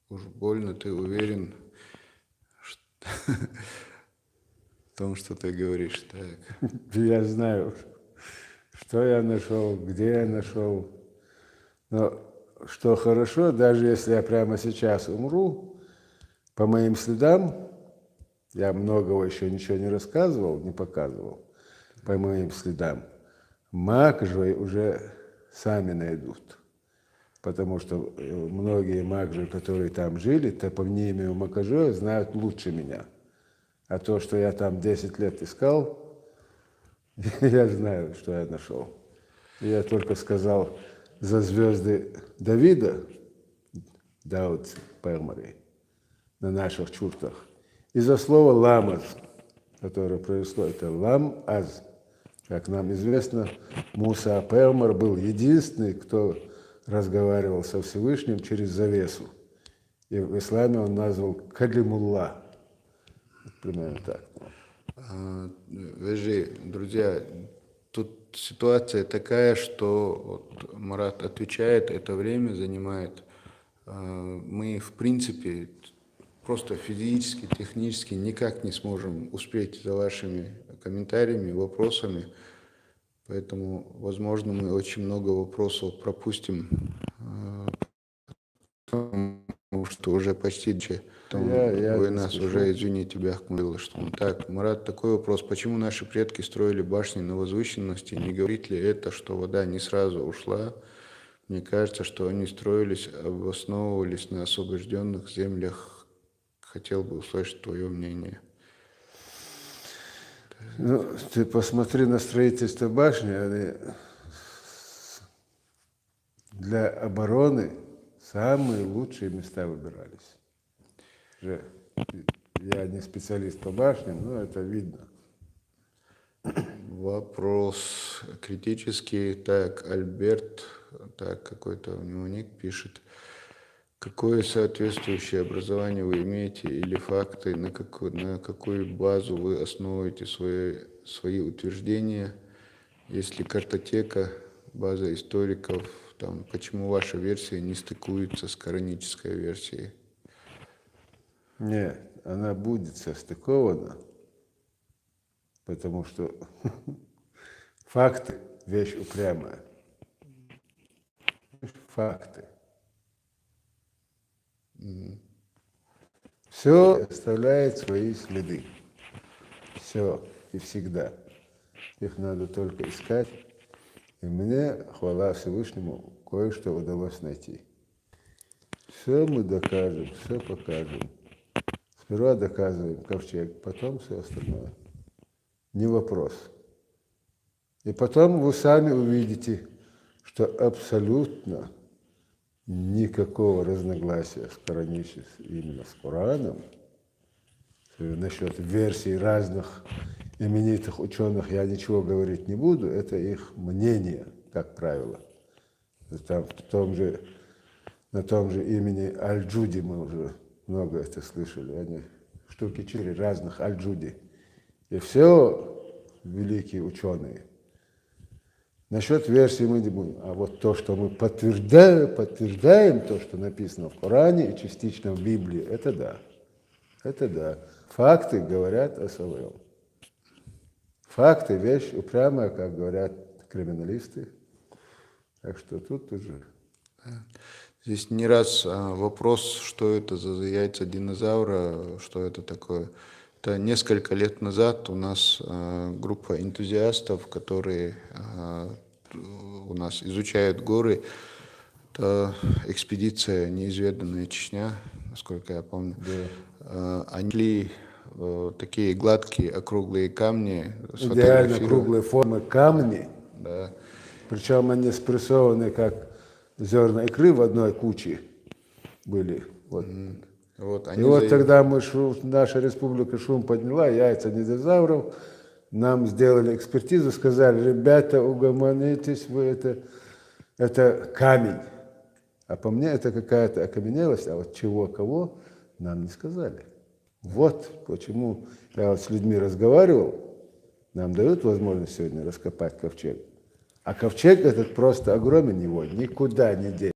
A: Уж больно ты уверен в том, что ты говоришь. Так.
B: Я знаю, что я нашел, где я нашел. Но что хорошо, даже если я прямо сейчас умру, по моим следам, я многого еще ничего не рассказывал, не показывал, по моим следам, Макжой уже сами найдут. Потому что многие макжи, которые там жили, топонимию Макажоя знают лучше меня. А то, что я там 10 лет искал, я знаю, что я нашел. И я только сказал за звезды Давида, Дауд Пермари, на наших чуртах. И за слово ламаз, которое произошло, это лам-аз. Как нам известно, Муса Пермар был единственный, кто разговаривал со Всевышним через завесу. И в исламе он назвал Калимулла. Примерно так.
A: Вежи, друзья, тут ситуация такая, что вот Марат отвечает, это время занимает. Мы, в принципе, просто физически, технически никак не сможем успеть за вашими комментариями, вопросами. Поэтому, возможно, мы очень много вопросов пропустим, потому что уже почти вы нас уже, извините, было, что так. Марат, такой вопрос. Почему наши предки строили башни на возвышенности? Не говорит ли это, что вода не сразу ушла? Мне кажется, что они строились, обосновывались на освобожденных землях. Хотел бы услышать твое мнение.
B: Ну, ты посмотри на строительство башни, они для обороны самые лучшие места выбирались. Я не специалист по башням, но это видно.
A: Вопрос критический. Так, Альберт, так, какой-то у него ник пишет. Какое соответствующее образование вы имеете или факты, на какую базу вы основываете свои утверждения? Есть ли картотека, база историков, там, почему ваша версия не стыкуется с коранической версией?
B: Нет, она будет состыкована, потому что факты – вещь упрямая. Факты. Все оставляет свои следы. Все и всегда. Их надо только искать. И мне, хвала Всевышнему, кое-что удалось найти. Все мы докажем, все покажем. Сперва доказываем ковчег, потом все остальное. Не вопрос. И потом вы сами увидите, что абсолютно никакого разногласия с кораническим, именно с Кораном, насчет версий разных именитых ученых я ничего говорить не буду, это их мнение, как правило. Там, на том же имени Аль-Джуди мы уже много это слышали, они штуки 4 разных Аль-Джуди. И все великие ученые. Насчет версии мы не будем. А вот то, что мы подтверждаем то, что написано в Коране и частично в Библии, это да. Это да. Факты говорят о своем. Факты – вещь упрямая, как говорят криминалисты. Так что тут уже...
A: Здесь не раз вопрос, что это за яйца динозавра, что это такое. Это несколько лет назад у нас группа энтузиастов, которые у нас изучают горы. Это экспедиция «Неизведанная Чечня», насколько я помню. Да. Они шли такие гладкие округлые камни.
B: Идеально круглые формы камни.
A: Да.
B: Причем они спрессованы, как зерна икры в одной куче были. Вот.
A: Вот,
B: и вот тогда наша республика шум подняла, яйца динозавров, нам сделали экспертизу, сказали, ребята, угомонитесь, вы это камень. А по мне это какая-то окаменелость, а вот чего, кого, нам не сказали. Вот почему я вот с людьми разговаривал, нам дают возможность сегодня раскопать ковчег. А ковчег этот просто огромен его, никуда не деть.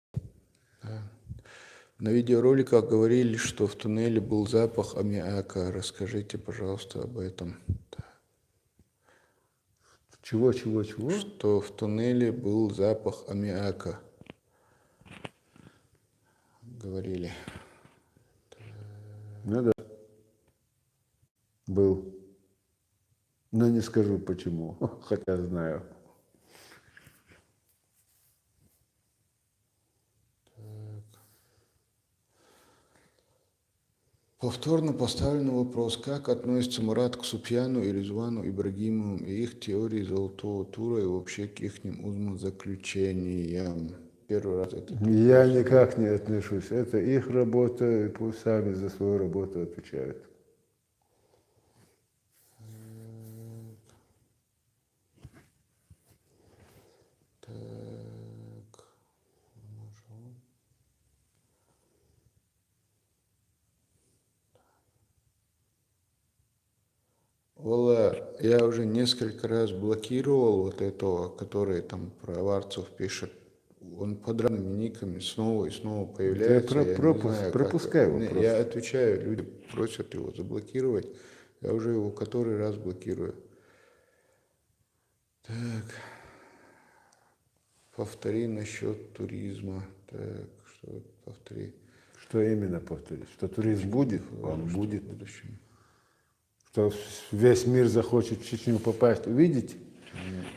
A: На видеороликах говорили, что в туннеле был запах аммиака. Расскажите, пожалуйста, об этом.
B: Чего?
A: Что в туннеле был запах аммиака. Говорили.
B: Ну да. Был. Но не скажу почему, хотя знаю.
A: Повторно поставлен вопрос, как относится Мурат к Супьяну и Резвану Ибрагимовым и их теории золотого тура и вообще к их умозаключениям. Первый раз это.
B: Я никак не отношусь. Это их работа, и пусть сами за свою работу отвечают.
A: Так. Ола, я уже несколько раз блокировал вот этого, который там про Аварцев пишет. Он под разными никами снова и снова появляется. Я не знаю,
B: пропускай его
A: Не,
B: просто.
A: я отвечаю, люди просят его заблокировать. Я уже его который раз блокирую. Так. Повтори насчет туризма. Так, что повтори.
B: Что именно повторить? Что туризм будет? Он будет.
A: В будущем.
B: Что весь мир захочет в Чечню попасть, увидеть?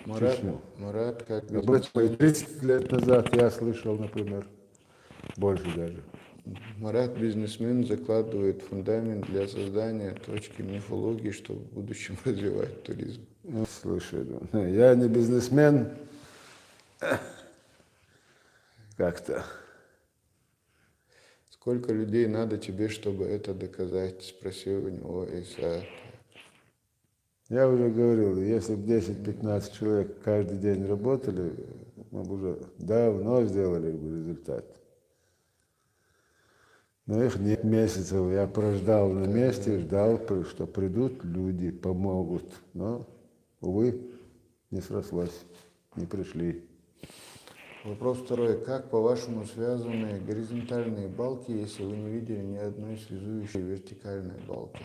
A: Марат, как
B: Об этом и 30 лет назад я слышал, например, больше даже.
A: Марат, бизнесмен, закладывает фундамент для создания точки мифологии, чтобы в будущем развивать туризм.
B: Ну, слушай, я не бизнесмен, как-то.
A: Сколько людей надо тебе, чтобы это доказать? Спросил у него Иса.
B: Я уже говорил, если бы 10-15 человек каждый день работали, мы бы уже давно сделали бы результат. Но их нет месяцев. Я прождал на месте, ждал, что придут люди, помогут. Но, увы, не срослось, не пришли.
A: Вопрос второй. Как, по-вашему, связаны горизонтальные балки, если вы не видели ни одной связующей вертикальной балки?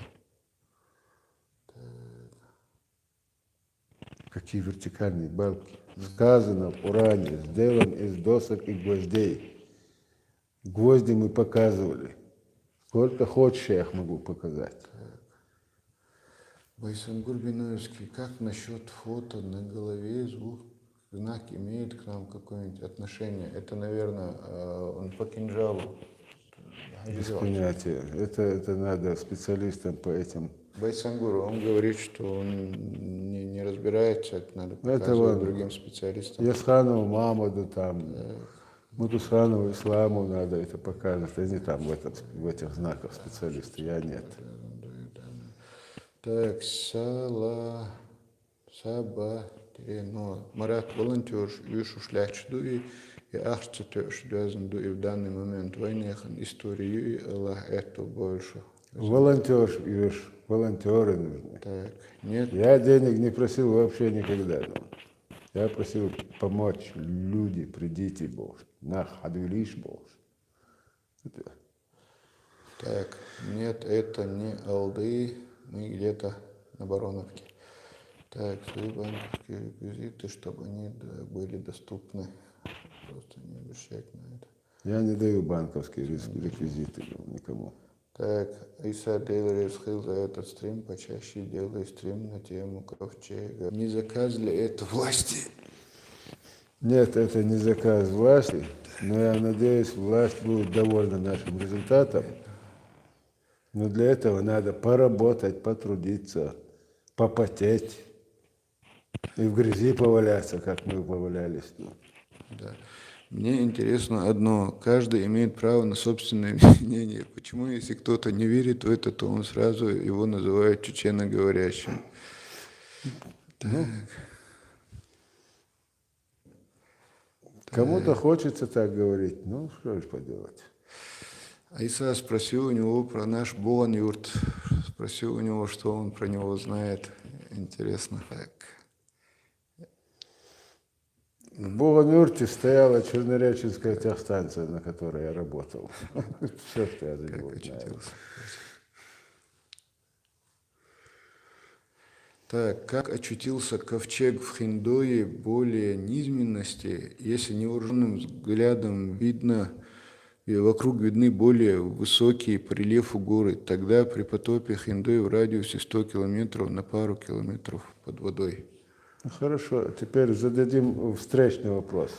B: Какие вертикальные балки? Сказано в Коране, сделан из досок и гвоздей. Гвозди мы показывали. Сколько хочешь, я их могу показать.
A: Байсангур Биноевский, как насчет фото на голове знак имеет к нам какое-нибудь отношение? Это, наверное, он по кинжалу.
B: Без понятия. Это надо специалистам по этим.
A: Байсангур, он говорит, что он не разбирается, это надо показывать другим специалистам.
B: Ясханову Мамаду, там, Мутусханову Исламу надо это показывать. Они там в этих знаках специалисты, я нет.
A: Так, Марат, волонтер, юшу шляхчдуи и ахчатёш дёзанду и в данный момент войнехан историю и Аллах это больше.
B: Волонтеры нужны.
A: Так, нет.
B: Я денег не просил вообще никогда. Я просил помочь. Люди, придите, Бог. На хадвилиш, Бог.
A: Так, нет, это не Алды, мы где-то на Бароновке. Так, свои банковские реквизиты, чтобы они были доступны. Просто не обращать на это.
B: Я не даю банковские реквизиты никому.
A: Так, Иса Дейлер решил за этот стрим почаще делай стрим на тему ковчега. Не заказ ли это власти?
B: Нет, это не заказ власти, но я надеюсь, власть будет довольна нашим результатом. Но для этого надо поработать, потрудиться, попотеть и в грязи поваляться, как мы повалялись.
A: Да. Мне интересно одно. Каждый имеет право на собственное мнение. Почему, если кто-то не верит в это, то он сразу его называет чеченоговорящим? Так.
B: Кому-то хочется так говорить. Ну, что же поделать.
A: Айса спросил у него про наш Буан-юрт. Спросил у него, что он про него знает. Интересно. Так.
B: В Бугамюрте стояла Чернореченская техстанция, на которой я работал. Все, что я за
A: Как
B: него знаю.
A: очутился? Так, как очутился ковчег в Хиндое более низменности, если невооруженным взглядом видно, и вокруг видны более высокие по рельефу горы, тогда при потопе Хиндой в радиусе 100 километров на пару километров под водой.
B: Ну, хорошо, теперь зададим встречный вопрос.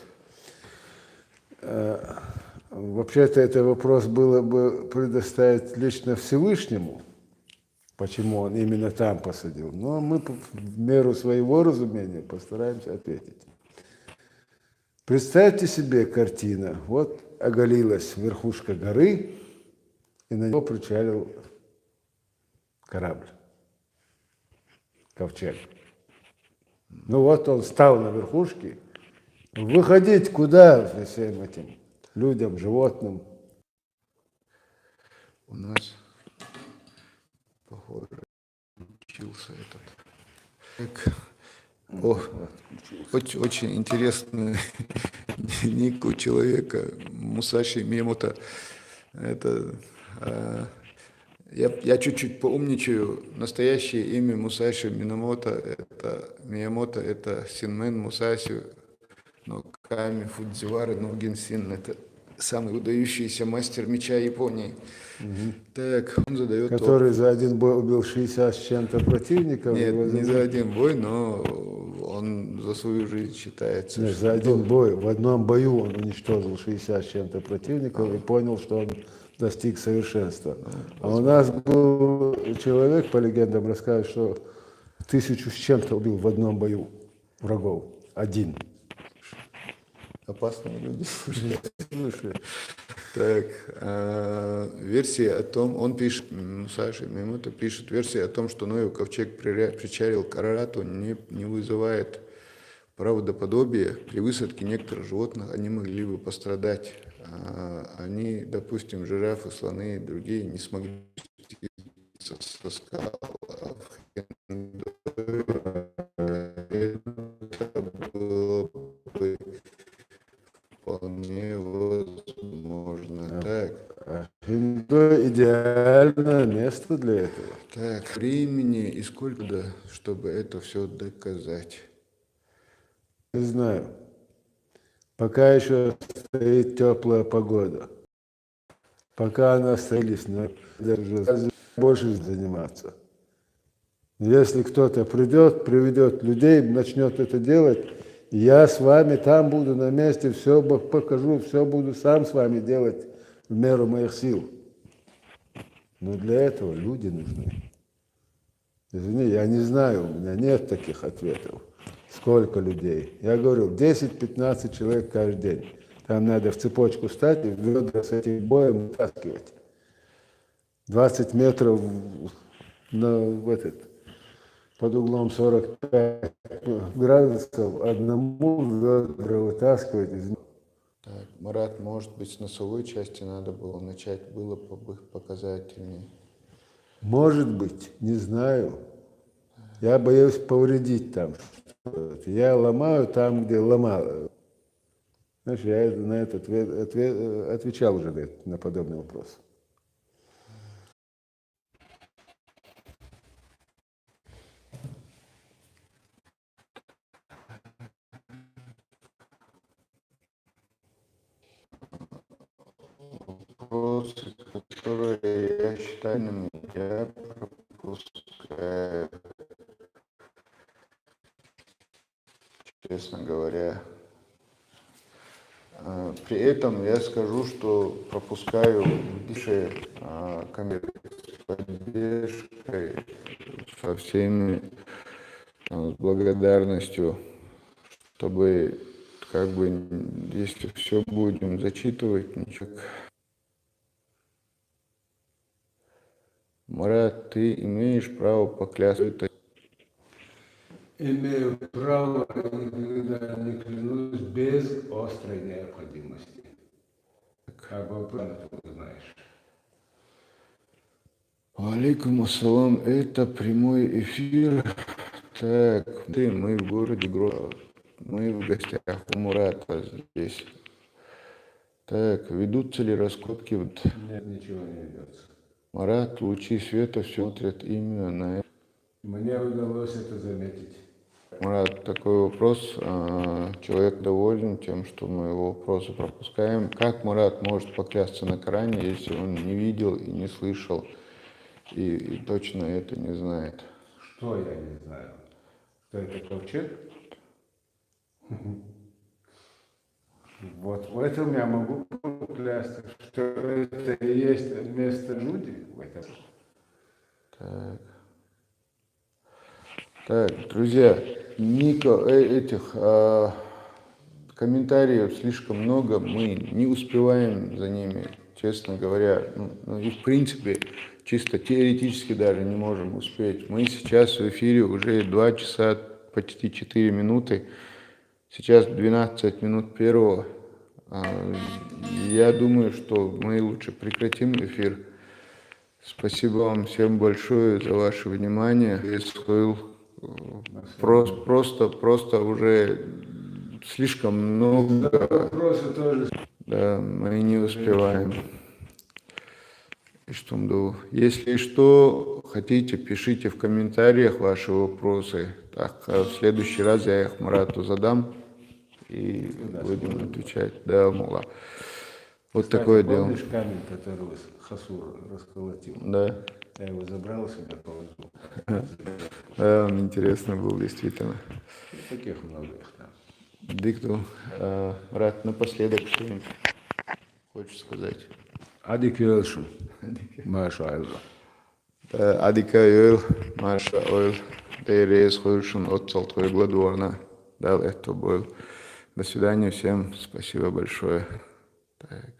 B: Вообще-то этот вопрос было бы предоставить лично Всевышнему, почему он именно там посадил. Но мы в меру своего разумения постараемся ответить. Представьте себе картина. Вот оголилась верхушка горы, и на него причалил корабль, ковчег. Ну вот он стал на верхушке. Выходить куда всем этим людям, животным?
A: У нас, похоже, учился этот. Так, очень интересный ник у человека, Мусаши Миямото. Это, я чуть-чуть поумничаю. Настоящее имя Мусаши Миямото это Синмен Мусаси но Ками Фудзивара но Генсин. Это самый выдающийся мастер меча Японии. Так, он задает
B: Который за один бой убил 60 с чем-то противников.
A: Нет, не за один бой, но он за свою жизнь считается.
B: Нет, за один бой. В одном бою он уничтожил 60 с чем-то противников и понял, что он достиг совершенства. А у нас был человек, по легендам рассказывает, что 1000 с чем-то убил в одном бою врагов. Один.
A: Опасные люди. Так, версия о том, он пишет, Саша Мимото пишет, версия о том, что Ноев ковчег причалил к Арарату, не вызывает правдоподобия. При высадке некоторых животных они могли бы пострадать. Они, допустим, жирафы, слоны и другие не смогли спуститься со скал, а в Хиндое это было бы вполне возможно. Так.
B: Хиндой идеальное место для этого.
A: Так, времени и сколько, да, чтобы это все доказать?
B: Не знаю. Пока еще стоит теплая погода. Пока она остались, даже больше заниматься. Если кто-то придет, приведет людей, начнет это делать, я с вами там буду на месте, все покажу, все буду сам с вами делать в меру моих сил. Но для этого люди нужны. Извини, я не знаю, у меня нет таких ответов. Сколько людей? Я говорю, 10-15 человек каждый день. Там надо в цепочку стать и ведра с этим боем вытаскивать. 20 метров под углом 45 градусов одному ведра вытаскивать.
A: Так, Марат, может быть, с носовой части надо было начать, было бы показательнее.
B: Может быть, не знаю. Я боюсь повредить там. Я ломаю там, где ломал. Знаешь, я на этот отвечал уже на подобный вопрос.
A: Вопросы, которые я считаю, я пропускаю, честно говоря. При этом я скажу, что пропускаю выше с поддержкой, со всеми с благодарностью, чтобы как бы, если все будем зачитывать, ничего. Марат, ты имеешь право поклясться.
B: Имею право никогда не клянусь без острой необходимости. Как бы ты знаешь.
A: Алейкум ассалам, это прямой эфир. Так, мы в городе Грозный. мы в гостях у Мурата здесь. Так, ведутся ли раскопки? Вот
B: Нет, ничего не ведется.
A: Марат, лучи света все смотрят именно на это.
B: Мне удалось это заметить.
A: Марат, такой вопрос. Человек доволен тем, что мы его вопросы пропускаем. Как Марат может поклясться на Коране, если он не видел и не слышал, и точно это не знает?
B: Что я не знаю? Что это ковчег? Вот в этом я могу поклясться, что это и есть место люди в этом.
A: Так, друзья, этих комментариев слишком много, мы не успеваем за ними, честно говоря. Ну, и в принципе, чисто теоретически даже не можем успеть. Мы сейчас в эфире уже 2 часа, почти 4 минуты. Сейчас 12 минут первого. Я думаю, что мы лучше прекратим эфир. Спасибо вам всем большое за ваше внимание. Просто уже слишком много.
B: Вопросы тоже.
A: Да, мы не успеваем. Если что, хотите, пишите в комментариях ваши вопросы. Так, в следующий раз я их Марату задам и будем отвечать. Да, мула. Вот
B: Кстати,
A: такое дело.
B: помнишь камень, который Хасур расколотил?
A: Да.
B: Я его забрал себе, положил.
A: Да, он интересный был, действительно.
B: Таких много их там.
A: Дикту, Марат, напоследок что-нибудь хочешь сказать?
B: Ади Кюльшин. Маша Айло.
A: Adika öl, Маша öl, Дейрес Хойшин, отцал твой гладуарна. Дал это был. До свидания всем, спасибо большое. Так.